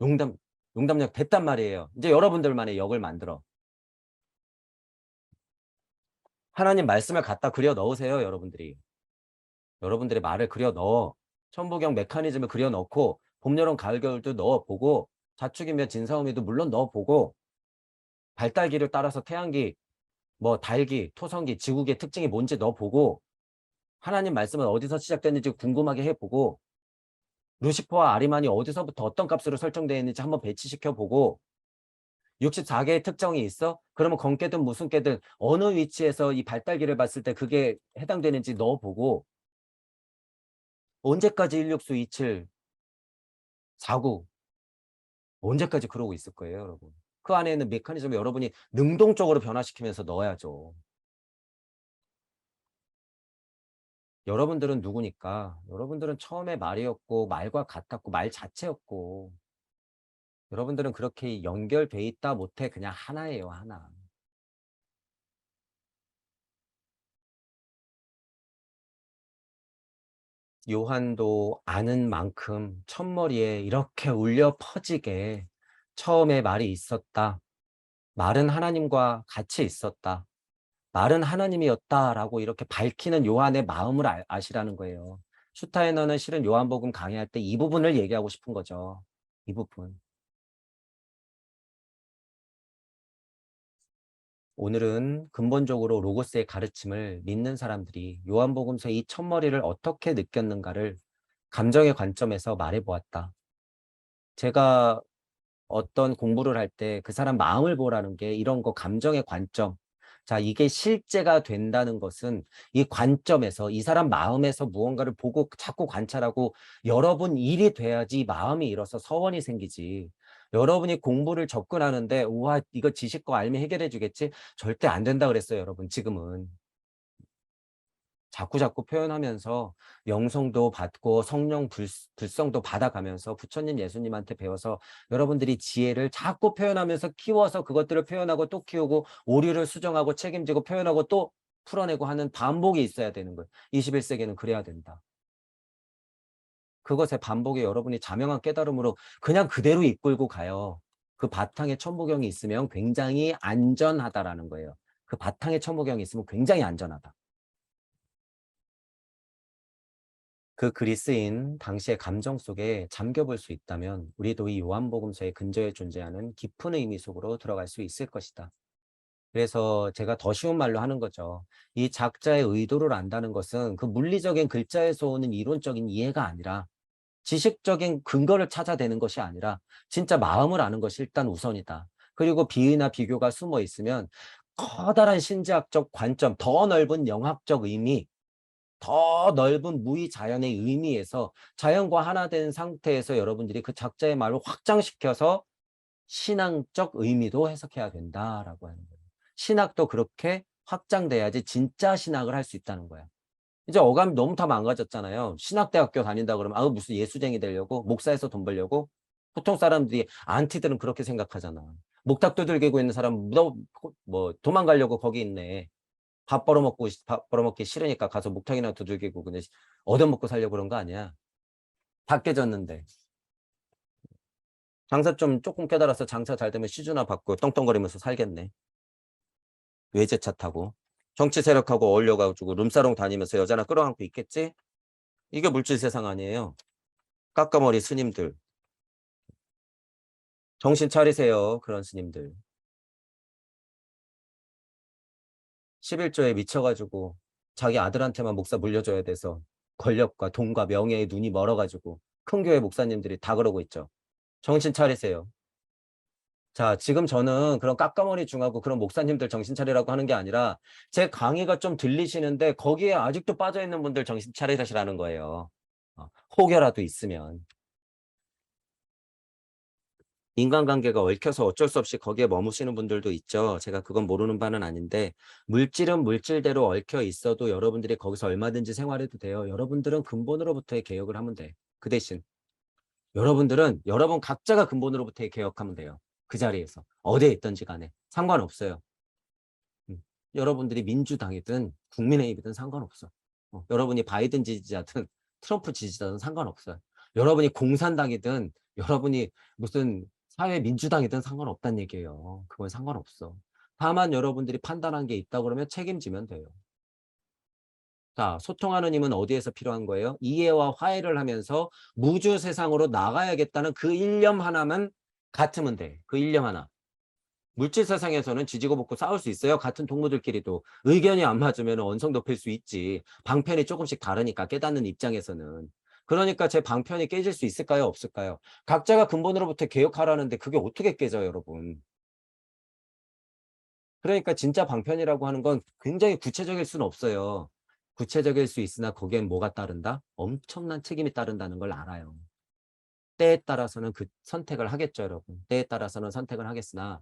용담, 용담력 됐단 말이에요. 이제 여러분들만의 역을 만들어. 하나님 말씀을 갖다 그려 넣으세요, 여러분들이. 여러분들의 말을 그려 넣어. 천부경 메커니즘을 그려 넣고 봄, 여름, 가을, 겨울도 넣어보고 자축이며 진사오미도 물론 넣어보고 발달기를 따라서 태양기, 뭐 달기, 토성기, 지구기의 특징이 뭔지 넣어보고 하나님 말씀은 어디서 시작됐는지 궁금하게 해보고 루시퍼와 아리만이 어디서부터 어떤 값으로 설정되어 있는지 한번 배치시켜보고 64개의 특정이 있어? 그러면 건깨든 무슨 깨든 어느 위치에서 이 발달기를 봤을 때 그게 해당되는지 넣어보고 언제까지 169, 27, 49 언제까지 그러고 있을 거예요, 여러분. 그 안에 있는 메커니즘을 여러분이 능동적으로 변화시키면서 넣어야죠. 여러분들은 누구니까? 여러분들은 처음에 말이었고 말과 같았고 말 자체였고 여러분들은 그렇게 연결돼 있다 못해 그냥 하나예요, 하나. 요한도 아는 만큼 첫머리에 이렇게 울려 퍼지게 처음에 말이 있었다. 말은 하나님과 같이 있었다. 말은 하나님이었다라고 이렇게 밝히는 요한의 마음을 아시라는 거예요. 슈타이너는 실은 요한복음 강의할 때 이 부분을 얘기하고 싶은 거죠. 이 부분. 오늘은 근본적으로 로고스의 가르침을 믿는 사람들이 요한복음서 이 첫머리를 어떻게 느꼈는가를 감정의 관점에서 말해보았다. 제가 어떤 공부를 할 때 그 사람 마음을 보라는 게 이런 거 감정의 관점. 자, 이게 실제가 된다는 것은 이 관점에서 이 사람 마음에서 무언가를 보고 자꾸 관찰하고 여러분 일이 돼야지 마음이 일어서 서원이 생기지. 여러분이 공부를 접근하는데 우와 이거 지식 거 알면 해결해 주겠지? 절대 안 된다 그랬어요, 여러분. 지금은. 자꾸자꾸 표현하면서 영성도 받고 성령 불성도 받아가면서 부처님 예수님한테 배워서 여러분들이 지혜를 자꾸 표현하면서 키워서 그것들을 표현하고 또 키우고 오류를 수정하고 책임지고 표현하고 또 풀어내고 하는 반복이 있어야 되는 거예요. 21세기는 그래야 된다. 그것의 반복에 여러분이 자명한 깨달음으로 그냥 그대로 이끌고 가요. 그 바탕에 천부경이 있으면 굉장히 안전하다라는 거예요. 그 바탕에 천부경이 있으면 굉장히 안전하다. 그 그리스인 당시의 감정 속에 잠겨볼 수 있다면 우리도 이 요한복음서의 근저에 존재하는 깊은 의미 속으로 들어갈 수 있을 것이다. 그래서 제가 더 쉬운 말로 하는 거죠. 이 작자의 의도를 안다는 것은 그 물리적인 글자에서 오는 이론적인 이해가 아니라 지식적인 근거를 찾아내는 것이 아니라 진짜 마음을 아는 것이 일단 우선이다. 그리고 비의나 비교가 숨어 있으면 커다란 신지학적 관점, 더 넓은 영학적 의미, 더 넓은 무의자연의 의미에서 자연과 하나 된 상태에서 여러분들이 그 작자의 말을 확장시켜서 신앙적 의미도 해석해야 된다라고 하는 거예요. 신학도 그렇게 확장돼야지 진짜 신학을 할 수 있다는 거야. 이제 어감이 너무 다 망가졌잖아요. 신학대학교 다닌다 그러면 아우 무슨 예수쟁이 되려고 목사에서 돈 벌려고 보통 사람들이 안티들은 그렇게 생각하잖아. 목탁 두들기고 있는 사람 뭐 도망가려고 거기 있네. 밥 벌어먹기 싫으니까 가서 목탁이나 두들기고 그냥 얻어먹고 살려고 그런 거 아니야. 다 깨졌는데. 장사 좀 조금 깨달아서 장사 잘 되면 시주나 받고 떵떵거리면서 살겠네. 외제차 타고. 정치 세력하고 어울려가지고 룸사롱 다니면서 여자나 끌어안고 있겠지? 이게 물질 세상 아니에요. 깎아머리 스님들. 정신 차리세요. 그런 스님들. 11조에 미쳐가지고 자기 아들한테만 목사 물려줘야 돼서 권력과 돈과 명예에 눈이 멀어가지고 큰 교회 목사님들이 다 그러고 있죠. 정신 차리세요. 자, 지금 저는 그런 깎아머리 중하고 그런 목사님들 정신 차리라고 하는 게 아니라 제 강의가 좀 들리시는데 거기에 아직도 빠져있는 분들 정신 차리시라는 거예요. 혹여라도 있으면. 인간관계가 얽혀서 어쩔 수 없이 거기에 머무시는 분들도 있죠. 제가 그건 모르는 바는 아닌데 물질은 물질대로 얽혀 있어도 여러분들이 거기서 얼마든지 생활해도 돼요. 여러분들은 근본으로부터의 개혁을 하면 돼. 그 대신 여러분들은 여러분 각자가 근본으로부터의 개혁하면 돼요. 그 자리에서. 어디에 있든지 간에. 상관없어요. 여러분들이 민주당이든 국민의힘이든 상관없어. 여러분이 바이든 지지자든 트럼프 지지자든 상관없어요. 여러분이 공산당이든 여러분이 무슨 사회민주당이든 상관없다는 얘기예요. 그건 상관없어. 다만 여러분들이 판단한 게 있다고 그러면 책임지면 돼요. 자, 소통하는 힘은 어디에서 필요한 거예요? 이해와 화해를 하면서 무주 세상으로 나가야겠다는 그 일념 하나만 같으면 돼. 그 일념 하나. 물질 세상에서는 지지고 볶고 싸울 수 있어요. 같은 동무들끼리도. 의견이 안 맞으면 언성 높일 수 있지. 방편이 조금씩 다르니까 깨닫는 입장에서는. 그러니까 제 방편이 깨질 수 있을까요? 없을까요? 각자가 근본으로부터 개혁하라는데 그게 어떻게 깨져요, 여러분? 그러니까 진짜 방편이라고 하는 건 굉장히 구체적일 수는 없어요. 구체적일 수 있으나 거기엔 뭐가 따른다? 엄청난 책임이 따른다는 걸 알아요. 때에 따라서는 그 선택을 하겠죠, 여러분. 때에 따라서는 선택을 하겠으나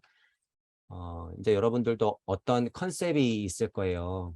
이제 여러분들도 어떤 컨셉이 있을 거예요.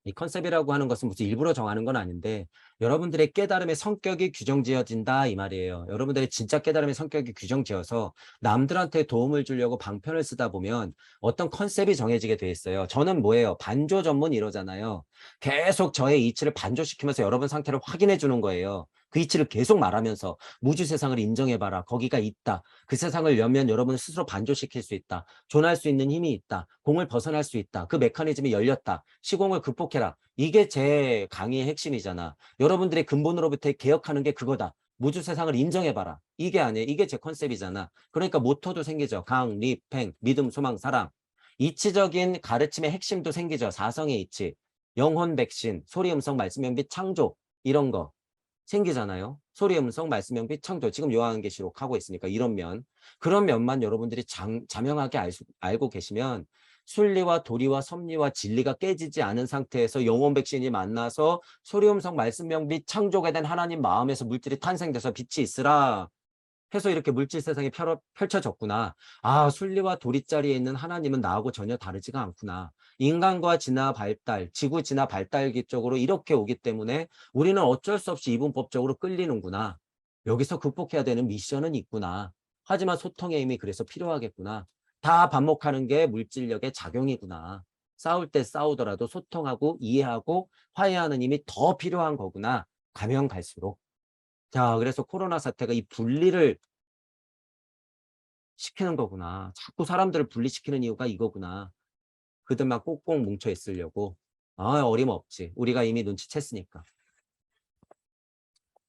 이 컨셉이라고 하는 것은 무슨 일부러 정하는 건 아닌데 여러분들의 깨달음의 성격이 규정지어진다 이 말이에요. 여러분들의 진짜 깨달음의 성격이 규정지어서 남들한테 도움을 주려고 방편을 쓰다 보면 어떤 컨셉이 정해지게 돼 있어요. 저는 뭐예요? 반조 전문 이러잖아요. 계속 저의 이치를 반조시키면서 여러분 상태를 확인해 주는 거예요. 그 이치를 계속 말하면서 무주 세상을 인정해봐라. 거기가 있다. 그 세상을 열면 여러분 스스로 반조시킬 수 있다. 존할 수 있는 힘이 있다. 공을 벗어날 수 있다. 그 메커니즘이 열렸다. 시공을 극복해라. 이게 제 강의의 핵심이잖아. 여러분들의 근본으로부터 개혁하는 게 그거다. 무주 세상을 인정해봐라. 이게 아니에요. 이게 제 컨셉이잖아. 그러니까 모토도 생기죠. 강, 리, 팽, 믿음, 소망, 사랑. 이치적인 가르침의 핵심도 생기죠. 사성의 이치. 영혼 백신, 소리, 음성, 말씀, 연비, 창조. 이런 거. 생기잖아요. 소리, 음성, 말씀, 연비, 창조. 지금 요한계시록 하고 있으니까 이런 면. 그런 면만 여러분들이 자명하게 알고 계시면 순리와 도리와 섭리와 진리가 깨지지 않은 상태에서 영혼 백신이 만나서 소리, 음성, 말씀, 명비, 창조가 된 하나님 마음에서 물질이 탄생돼서 빛이 있으라 해서 이렇게 물질 세상이 펼쳐졌구나. 아, 순리와 도리 자리에 있는 하나님은 나하고 전혀 다르지가 않구나. 인간과 진화 발달, 지구 진화 발달기 쪽으로 이렇게 오기 때문에 우리는 어쩔 수 없이 이분법적으로 끌리는구나. 여기서 극복해야 되는 미션은 있구나. 하지만 소통의 힘이 그래서 필요하겠구나. 다 반복하는 게 물질력의 작용이구나. 싸울 때 싸우더라도 소통하고 이해하고 화해하는 힘이 더 필요한 거구나. 가면 갈수록. 자, 그래서 코로나 사태가 이 분리를 시키는 거구나. 자꾸 사람들을 분리시키는 이유가 이거구나. 그들만 꼭꼭 뭉쳐 있으려고. 아, 어림없지. 우리가 이미 눈치챘으니까.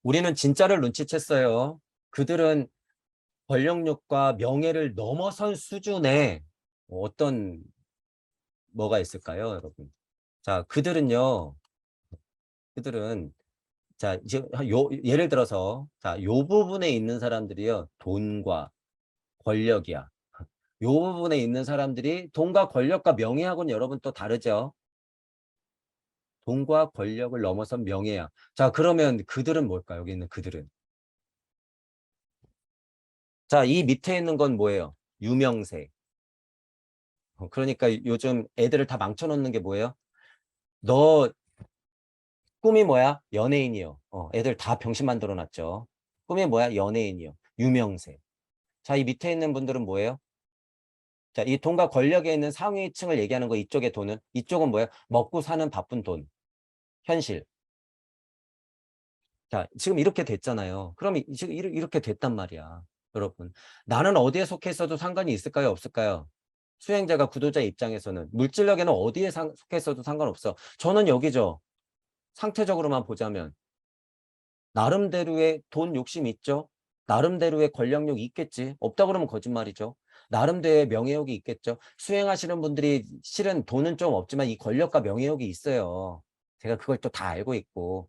우리는 진짜를 눈치챘어요. 그들은 권력욕과 명예를 넘어선 수준의 어떤 뭐가 있을까요, 여러분? 자, 그들은 자, 이제 예를 들어서 자, 요 부분에 있는 사람들이요. 돈과 권력이야. 요 부분에 있는 사람들이 돈과 권력과 명예하고는 여러분 또 다르죠. 돈과 권력을 넘어선 명예야. 자, 그러면 그들은 뭘까? 여기 있는 그들은. 자, 이 밑에 있는 건 뭐예요? 유명세. 그러니까 요즘 애들을 다 망쳐놓는 게 뭐예요? 너 꿈이 뭐야? 연예인이요. 애들 다 병신 만들어 놨죠. 꿈이 뭐야? 연예인이요. 유명세. 자, 이 밑에 있는 분들은 뭐예요? 자, 이 돈과 권력에 있는 상위층을 얘기하는 거 이쪽의 돈은 이쪽은 뭐예요? 먹고 사는 바쁜 돈. 현실. 자, 지금 이렇게 됐잖아요. 그럼 지금 이렇게 됐단 말이야. 여러분. 나는 어디에 속해 있어도 상관이 있을까요? 없을까요? 수행자가 구도자 입장에서는 물질력에는 어디에 속해 있어도 상관없어. 저는 여기죠. 상태적으로만 보자면 나름대로의 돈 욕심 있죠. 나름대로의 권력욕 있겠지. 없다 그러면 거짓말이죠. 나름대로의 명예욕이 있겠죠. 수행하시는 분들이 실은 돈은 좀 없지만 이 권력과 명예욕이 있어요. 제가 그걸 또 다 알고 있고.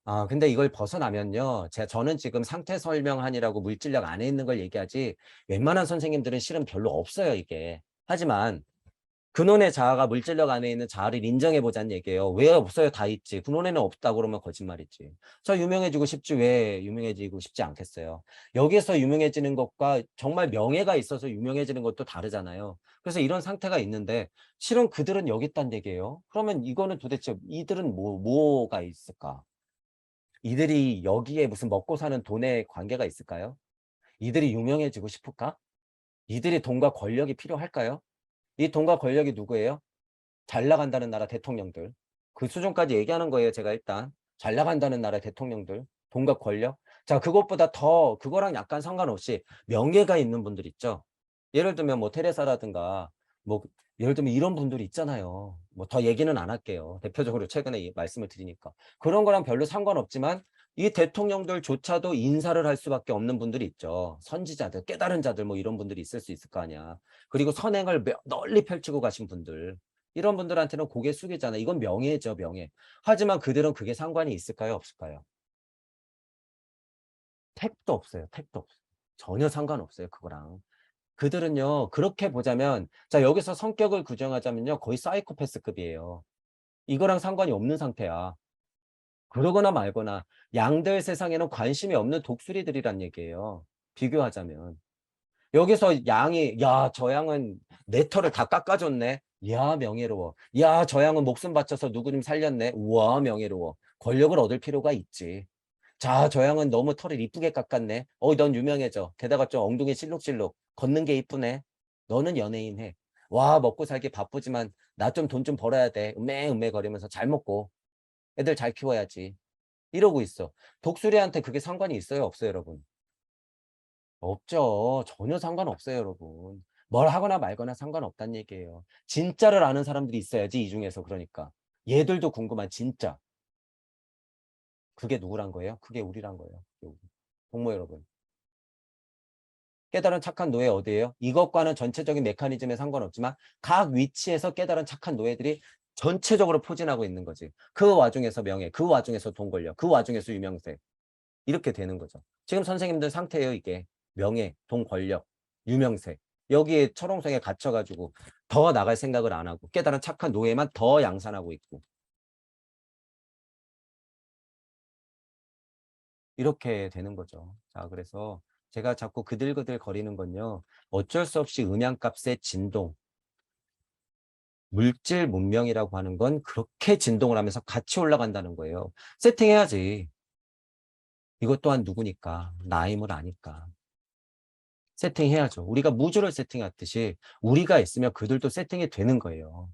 아, 근데 이걸 벗어나면요. 저는 지금 상태 설명한이라고 물질력 안에 있는 걸 얘기하지 웬만한 선생님들은 실은 별로 없어요, 이게. 하지만 근원의 자아가 물질력 안에 있는 자아를 인정해보자는 얘기예요. 왜 없어요? 다 있지. 근원에는 없다고 그러면 거짓말이지. 저 유명해지고 싶지 왜 유명해지고 싶지 않겠어요. 여기에서 유명해지는 것과 정말 명예가 있어서 유명해지는 것도 다르잖아요. 그래서 이런 상태가 있는데 실은 그들은 여기 있다는 얘기예요. 그러면 이거는 도대체 이들은 뭐가 있을까? 이들이 여기에 무슨 먹고 사는 돈의 관계가 있을까요? 이들이 유명해지고 싶을까? 이들이 돈과 권력이 필요할까요? 이 돈과 권력이 누구예요? 잘 나간다는 나라 대통령들. 그 수준까지 얘기하는 거예요. 제가 일단. 잘 나간다는 나라 대통령들. 돈과 권력. 자, 그것보다 더 그거랑 약간 상관없이 명예가 있는 분들 있죠. 예를 들면 뭐 테레사라든가 뭐 예를 들면 이런 분들이 있잖아요. 뭐 더 얘기는 안 할게요. 대표적으로 최근에 말씀을 드리니까. 그런 거랑 별로 상관없지만 이 대통령들조차도 인사를 할 수밖에 없는 분들이 있죠. 선지자들, 깨달은 자들 뭐 이런 분들이 있을 수 있을 거 아니야. 그리고 선행을 널리 펼치고 가신 분들. 이런 분들한테는 고개 숙이잖아요. 이건 명예죠, 명예. 하지만 그들은 그게 상관이 있을까요, 없을까요? 택도 없어요. 택도 없어요. 전혀 상관없어요, 그거랑. 그들은요, 그렇게 보자면, 자, 여기서 성격을 규정하자면요, 거의 사이코패스급이에요. 이거랑 상관이 없는 상태야. 그러거나 말거나, 양들 세상에는 관심이 없는 독수리들이란 얘기예요. 비교하자면. 여기서 양이, 야, 저 양은 내 털을 다 깎아줬네. 야, 명예로워. 야, 저 양은 목숨 바쳐서 누구 좀 살렸네. 우와, 명예로워. 권력을 얻을 필요가 있지. 자, 저 양은 너무 털을 이쁘게 깎았네. 넌 유명해져. 게다가 좀 엉덩이 실룩실룩. 걷는 게 이쁘네. 너는 연예인 해. 와, 먹고 살기 바쁘지만 나 좀 돈 좀 벌어야 돼. 음메 거리면서 잘 먹고. 애들 잘 키워야지. 이러고 있어. 독수리한테 그게 상관이 있어요? 없어요, 여러분? 없죠. 전혀 상관없어요, 여러분. 뭘 하거나 말거나 상관없다는 얘기예요. 진짜를 아는 사람들이 있어야지, 이 중에서 그러니까. 얘들도 궁금한 진짜. 그게 누구란 거예요? 그게 우리란 거예요. 그게 우리. 동무 여러분. 깨달은 착한 노예 어디예요? 이것과는 전체적인 메커니즘에 상관없지만 각 위치에서 깨달은 착한 노예들이 전체적으로 포진하고 있는 거지. 그 와중에서 명예, 그 와중에서 돈 권력, 그 와중에서 유명세. 이렇게 되는 거죠. 지금 선생님들 상태예요, 이게. 명예, 돈 권력, 유명세. 여기에 철옹성에 갇혀가지고 더 나갈 생각을 안 하고 깨달은 착한 노예만 더 양산하고 있고. 이렇게 되는 거죠. 자, 그래서 제가 자꾸 그들그들 거리는 건요. 어쩔 수 없이 음양값의 진동, 물질 문명이라고 하는 건 그렇게 진동을 하면서 같이 올라간다는 거예요. 세팅해야지. 이것 또한 누구니까? 나임을 아니까. 세팅해야죠. 우리가 무주를 세팅했듯이 우리가 있으면 그들도 세팅이 되는 거예요.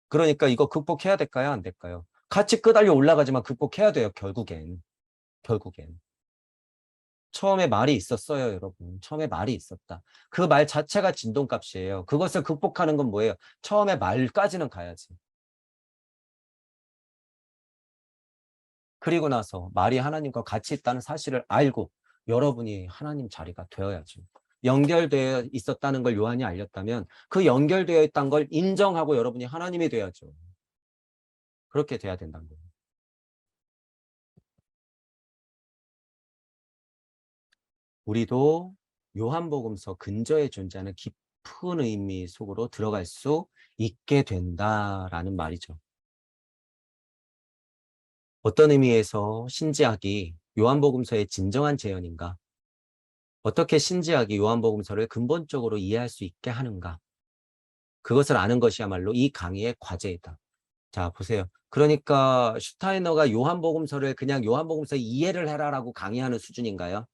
그러니까 이거 극복해야 될까요? 안 될까요? 같이 끄달려 올라가지만 극복해야 돼요. 결국엔. 결국엔. 처음에 말이 있었어요, 여러분. 처음에 말이 있었다. 그 말 자체가 진동값이에요. 그것을 극복하는 건 뭐예요? 처음에 말까지는 가야지. 그리고 나서 말이 하나님과 같이 있다는 사실을 알고 여러분이 하나님 자리가 되어야죠. 연결되어 있었다는 걸 요한이 알렸다면 그 연결되어 있다는 걸 인정하고 여러분이 하나님이 돼야죠. 그렇게 돼야 된다는 거예요. 우리도 요한복음서 근저에 존재하는 깊은 의미 속으로 들어갈 수 있게 된다라는 말이죠. 어떤 의미에서 신지학이 요한복음서의 진정한 재현인가? 어떻게 신지학이 요한복음서를 근본적으로 이해할 수 있게 하는가? 그것을 아는 것이야말로 이 강의의 과제이다. 자, 보세요. 그러니까 슈타이너가 요한복음서를 그냥 요한복음서 이해를 해라라고 강의하는 수준인가요?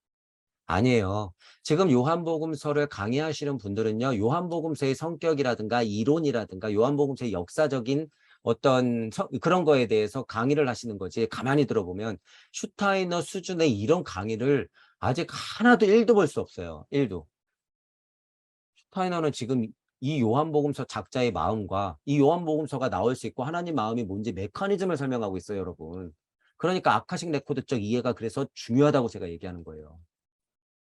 아니에요. 지금 요한복음서를 강의하시는 분들은요, 요한복음서의 성격이라든가 이론이라든가 요한복음서의 역사적인 어떤 그런 거에 대해서 강의를 하시는 거지. 가만히 들어보면 슈타이너 수준의 이런 강의를 아직 하나도 1도 볼 수 없어요. 1도. 슈타이너는 지금 이 요한복음서 작자의 마음과 이 요한복음서가 나올 수 있고 하나님 마음이 뭔지 메커니즘을 설명하고 있어요, 여러분. 그러니까 아카식 레코드적 이해가 그래서 중요하다고 제가 얘기하는 거예요.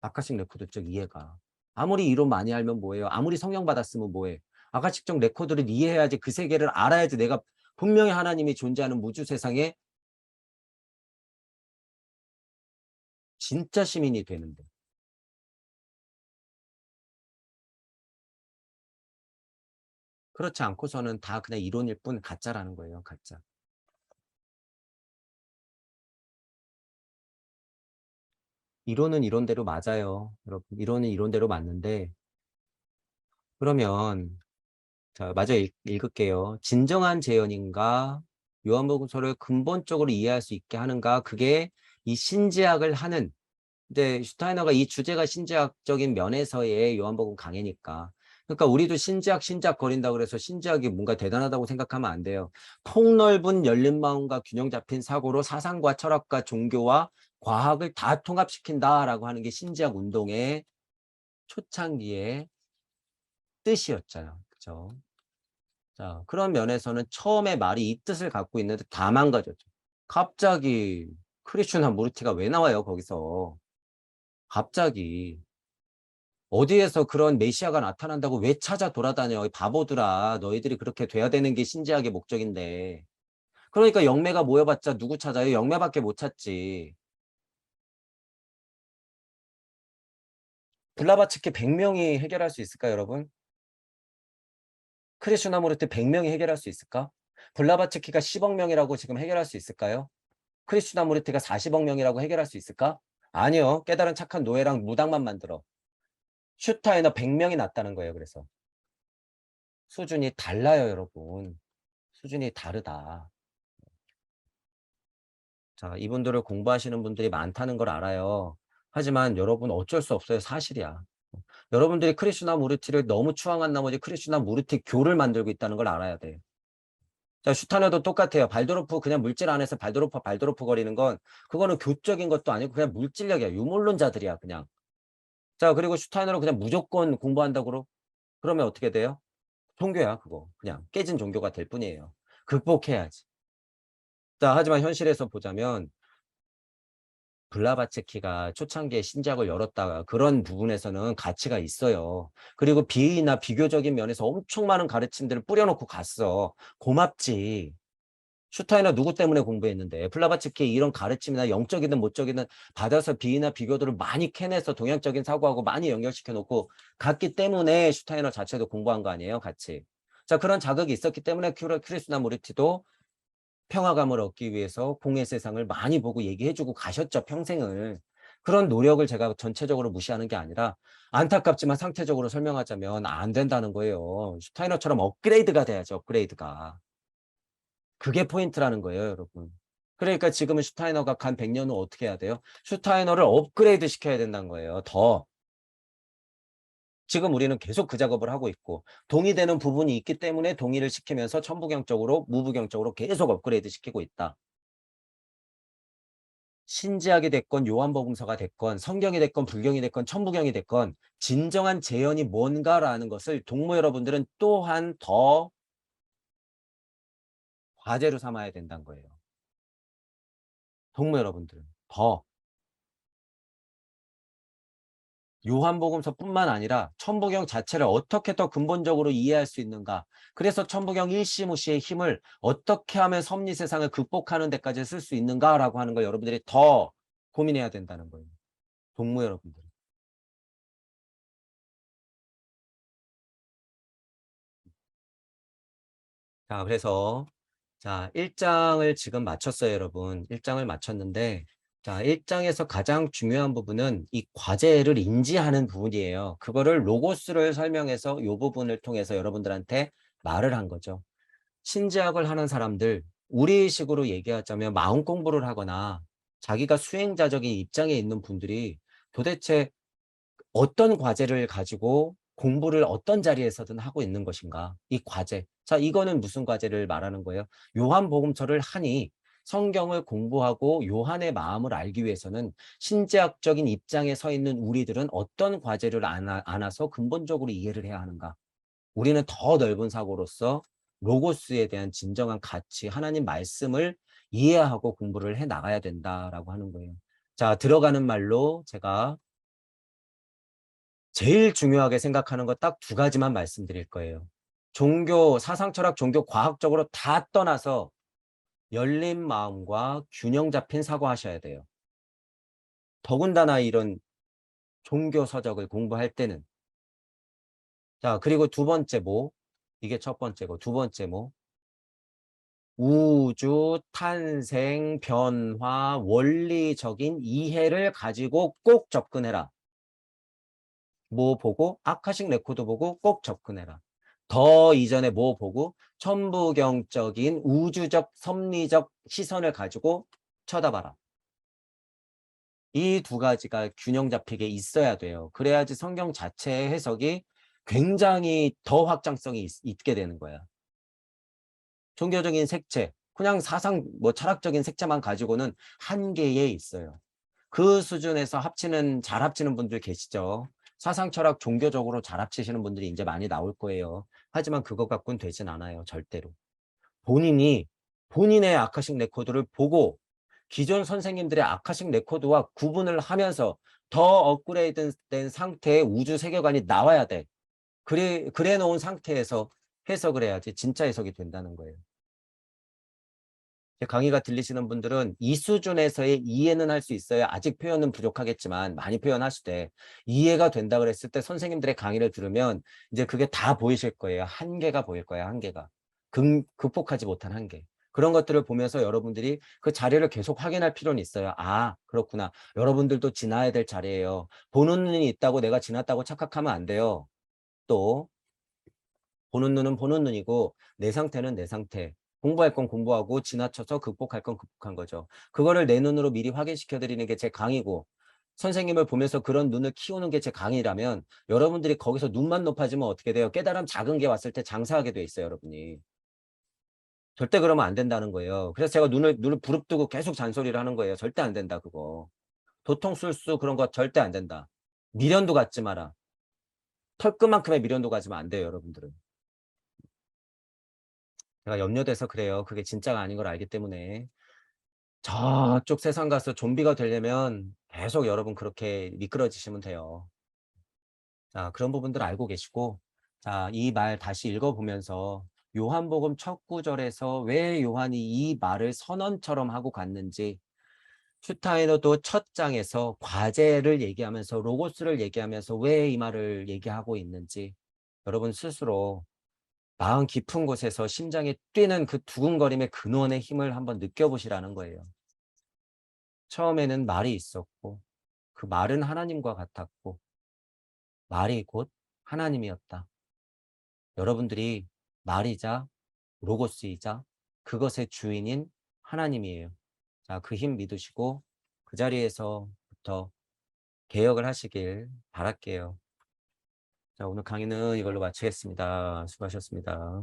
아카식 레코드적 이해가. 아무리 이론 많이 알면 뭐예요? 아무리 성령 받았으면 뭐해? 아카식적 레코드를 이해해야지 그 세계를 알아야지 내가 분명히 하나님이 존재하는 무주 세상에 진짜 시민이 되는데. 그렇지 않고서는 다 그냥 이론일 뿐 가짜라는 거예요. 가짜. 이론은 이론대로 맞아요. 여러분, 이론은 이론대로 맞는데 그러면 자, 마저 읽을게요. 진정한 재현인가? 요한복음서를 근본적으로 이해할 수 있게 하는가? 그게 이 신지학을 하는 근데 슈타이너가 이 주제가 신지학적인 면에서의 요한복음 강해니까. 그러니까 우리도 신지학 거린다 그래서 신지학이 뭔가 대단하다고 생각하면 안 돼요. 폭넓은 열린 마음과 균형 잡힌 사고로 사상과 철학과 종교와 과학을 다 통합시킨다라고 하는 게 신지학 운동의 초창기의 뜻이었잖아요. 그죠? 자, 그런 면에서는 처음에 말이 이 뜻을 갖고 있는데 다 망가졌죠. 갑자기 크리슈나 무르티가 왜 나와요, 거기서? 갑자기. 어디에서 그런 메시아가 나타난다고 왜 찾아 돌아다녀? 이 바보들아. 너희들이 그렇게 돼야 되는 게 신지학의 목적인데. 그러니까 영매가 모여봤자 누구 찾아요? 영매밖에 못 찾지. 블라바츠키 100명이 해결할 수 있을까, 여러분? 크리슈나무르트 100명이 해결할 수 있을까? 블라바츠키가 10억 명이라고 지금 해결할 수 있을까요? 크리슈나무르트가 40억 명이라고 해결할 수 있을까? 아니요. 깨달은 착한 노예랑 무당만 만들어. 슈타이너 100명이 났다는 거예요. 그래서 수준이 달라요, 여러분. 수준이 다르다. 자, 이분들을 공부하시는 분들이 많다는 걸 알아요. 하지만 여러분 어쩔 수 없어요. 사실이야. 여러분들이 크리슈나 무르티를 너무 추앙한 나머지 크리슈나 무르티 교를 만들고 있다는 걸 알아야 돼. 자, 슈타너도 똑같아요. 발도르프 그냥 물질 안에서 발도르프 거리는 건 그거는 교적인 것도 아니고 그냥 물질력이야. 유물론자들이야, 그냥. 자, 그리고 슈타이너는 그냥 무조건 공부한다고 그러면 어떻게 돼요? 종교야, 그거. 그냥 깨진 종교가 될 뿐이에요. 극복해야지. 자, 하지만 현실에서 보자면 블라바츠키가 초창기에 신작을 열었다가 그런 부분에서는 가치가 있어요. 그리고 비의나 비교적인 면에서 엄청 많은 가르침들을 뿌려놓고 갔어. 고맙지. 슈타이너 누구 때문에 공부했는데 블라바츠키의 이런 가르침이나 영적이든 모적이든 받아서 비의나 비교들을 많이 캐내서 동양적인 사고하고 많이 연결시켜 놓고 갔기 때문에 슈타이너 자체도 공부한 거 아니에요, 같이. 자, 그런 자극이 있었기 때문에 크리스나 모리티도 평화감을 얻기 위해서 공의 세상을 많이 보고 얘기해주고 가셨죠, 평생을. 그런 노력을 제가 전체적으로 무시하는 게 아니라 안타깝지만 상태적으로 설명하자면 안 된다는 거예요. 슈타이너처럼 업그레이드가 돼야죠, 업그레이드가. 그게 포인트라는 거예요, 여러분. 그러니까 지금은 슈타이너가 간 100년 후 어떻게 해야 돼요? 슈타이너를 업그레이드 시켜야 된다는 거예요, 더. 지금 우리는 계속 그 작업을 하고 있고 동의되는 부분이 있기 때문에 동의를 시키면서 천부경적으로 무부경적으로 계속 업그레이드 시키고 있다. 신지학이 됐건 요한복음서가 됐건 성경이 됐건 불경이 됐건 천부경이 됐건 진정한 재현이 뭔가라는 것을 동무 여러분들은 또한 더 과제로 삼아야 된다는 거예요. 동무 여러분들은 더 요한복음서뿐만 아니라 천부경 자체를 어떻게 더 근본적으로 이해할 수 있는가. 그래서 천부경 일시무시의 힘을 어떻게 하면 섭리 세상을 극복하는 데까지 쓸 수 있는가라고 하는 걸 여러분들이 더 고민해야 된다는 거예요. 동무 여러분들. 자, 그래서 자, 1장을 지금 마쳤어요, 여러분. 1장을 마쳤는데 자, 1장에서 가장 중요한 부분은 이 과제를 인지하는 부분이에요. 그거를 로고스를 설명해서 이 부분을 통해서 여러분들한테 말을 한 거죠. 신지학을 하는 사람들, 우리식으로 얘기하자면 마음 공부를 하거나 자기가 수행자적인 입장에 있는 분들이 도대체 어떤 과제를 가지고 공부를 어떤 자리에서든 하고 있는 것인가? 이 과제. 자, 이거는 무슨 과제를 말하는 거예요? 요한복음서를 하니 성경을 공부하고 요한의 마음을 알기 위해서는 신지학적인 입장에 서 있는 우리들은 어떤 과제를 안아서 근본적으로 이해를 해야 하는가? 우리는 더 넓은 사고로서 로고스에 대한 진정한 가치, 하나님 말씀을 이해하고 공부를 해 나가야 된다라고 하는 거예요. 자, 들어가는 말로 제가 제일 중요하게 생각하는 거 딱 두 가지만 말씀드릴 거예요. 종교, 사상, 철학, 종교, 과학적으로 다 떠나서 열린 마음과 균형 잡힌 사고하셔야 돼요. 더군다나 이런 종교 서적을 공부할 때는. 자, 그리고 두 번째 뭐? 이게 첫 번째고, 두 번째 뭐? 우주, 탄생, 변화, 원리적인 이해를 가지고 꼭 접근해라. 뭐 보고? 아카식 레코드 보고 꼭 접근해라. 더 이전에 뭐 보고? 천부경적인 우주적 섭리적 시선을 가지고 쳐다봐라. 이 두 가지가 균형 잡히게 있어야 돼요. 그래야지 성경 자체의 해석이 굉장히 더 확장성이 있게 되는 거야. 종교적인 색채, 그냥 사상 뭐 철학적인 색채만 가지고는 한계에 있어요. 그 수준에서 합치는 잘 합치는 분들 계시죠. 사상 철학 종교적으로 잘 합치시는 분들이 이제 많이 나올 거예요. 하지만 그것 갖고는 되진 않아요. 절대로. 본인이 본인의 아카식 레코드를 보고 기존 선생님들의 아카식 레코드와 구분을 하면서 더 업그레이드된 상태의 우주 세계관이 나와야 돼. 그래 놓은 상태에서 해석을 해야지 진짜 해석이 된다는 거예요. 제 강의가 들리시는 분들은 이 수준에서의 이해는 할 수 있어요. 아직 표현은 부족하겠지만 많이 표현하시되 이해가 된다 그랬을 때 선생님들의 강의를 들으면 이제 그게 다 보이실 거예요. 한계가 보일 거예요. 한계가. 극복하지 못한 한계. 그런 것들을 보면서 여러분들이 그 자리를 계속 확인할 필요는 있어요. 아, 그렇구나. 여러분들도 지나야 될 자리예요. 보는 눈이 있다고 내가 지났다고 착각하면 안 돼요. 또 보는 눈은 보는 눈이고 내 상태는 내 상태. 공부할 건 공부하고 지나쳐서 극복할 건 극복한 거죠. 그거를 내 눈으로 미리 확인시켜 드리는 게 제 강의고 선생님을 보면서 그런 눈을 키우는 게 제 강의라면 여러분들이 거기서 눈만 높아지면 어떻게 돼요? 깨달음 작은 게 왔을 때 장사하게 돼 있어요, 여러분이. 절대 그러면 안 된다는 거예요. 그래서 제가 눈을 부릅뜨고 계속 잔소리를 하는 거예요. 절대 안 된다, 그거. 도통술수 그런 거 절대 안 된다. 미련도 갖지 마라. 털끝만큼의 미련도 가지면 안 돼요, 여러분들은. 제가 염려돼서 그래요. 그게 진짜가 아닌 걸 알기 때문에. 저쪽 세상 가서 좀비가 되려면 계속 여러분 그렇게 미끄러지시면 돼요. 자, 그런 부분들 알고 계시고, 자, 이 말 다시 읽어보면서 요한복음 첫 구절에서 왜 요한이 이 말을 선언처럼 하고 갔는지, 슈타이너도 첫 장에서 과제를 얘기하면서 로고스를 얘기하면서 왜 이 말을 얘기하고 있는지 여러분 스스로 마음 깊은 곳에서 심장에 뛰는 그 두근거림의 근원의 힘을 한번 느껴보시라는 거예요. 처음에는 말이 있었고 그 말은 하나님과 같았고 말이 곧 하나님이었다. 여러분들이 말이자 로고스이자 그것의 주인인 하나님이에요. 자, 그 힘 믿으시고 그 자리에서부터 개혁을 하시길 바랄게요. 자, 오늘 강의는 이걸로 마치겠습니다. 수고하셨습니다.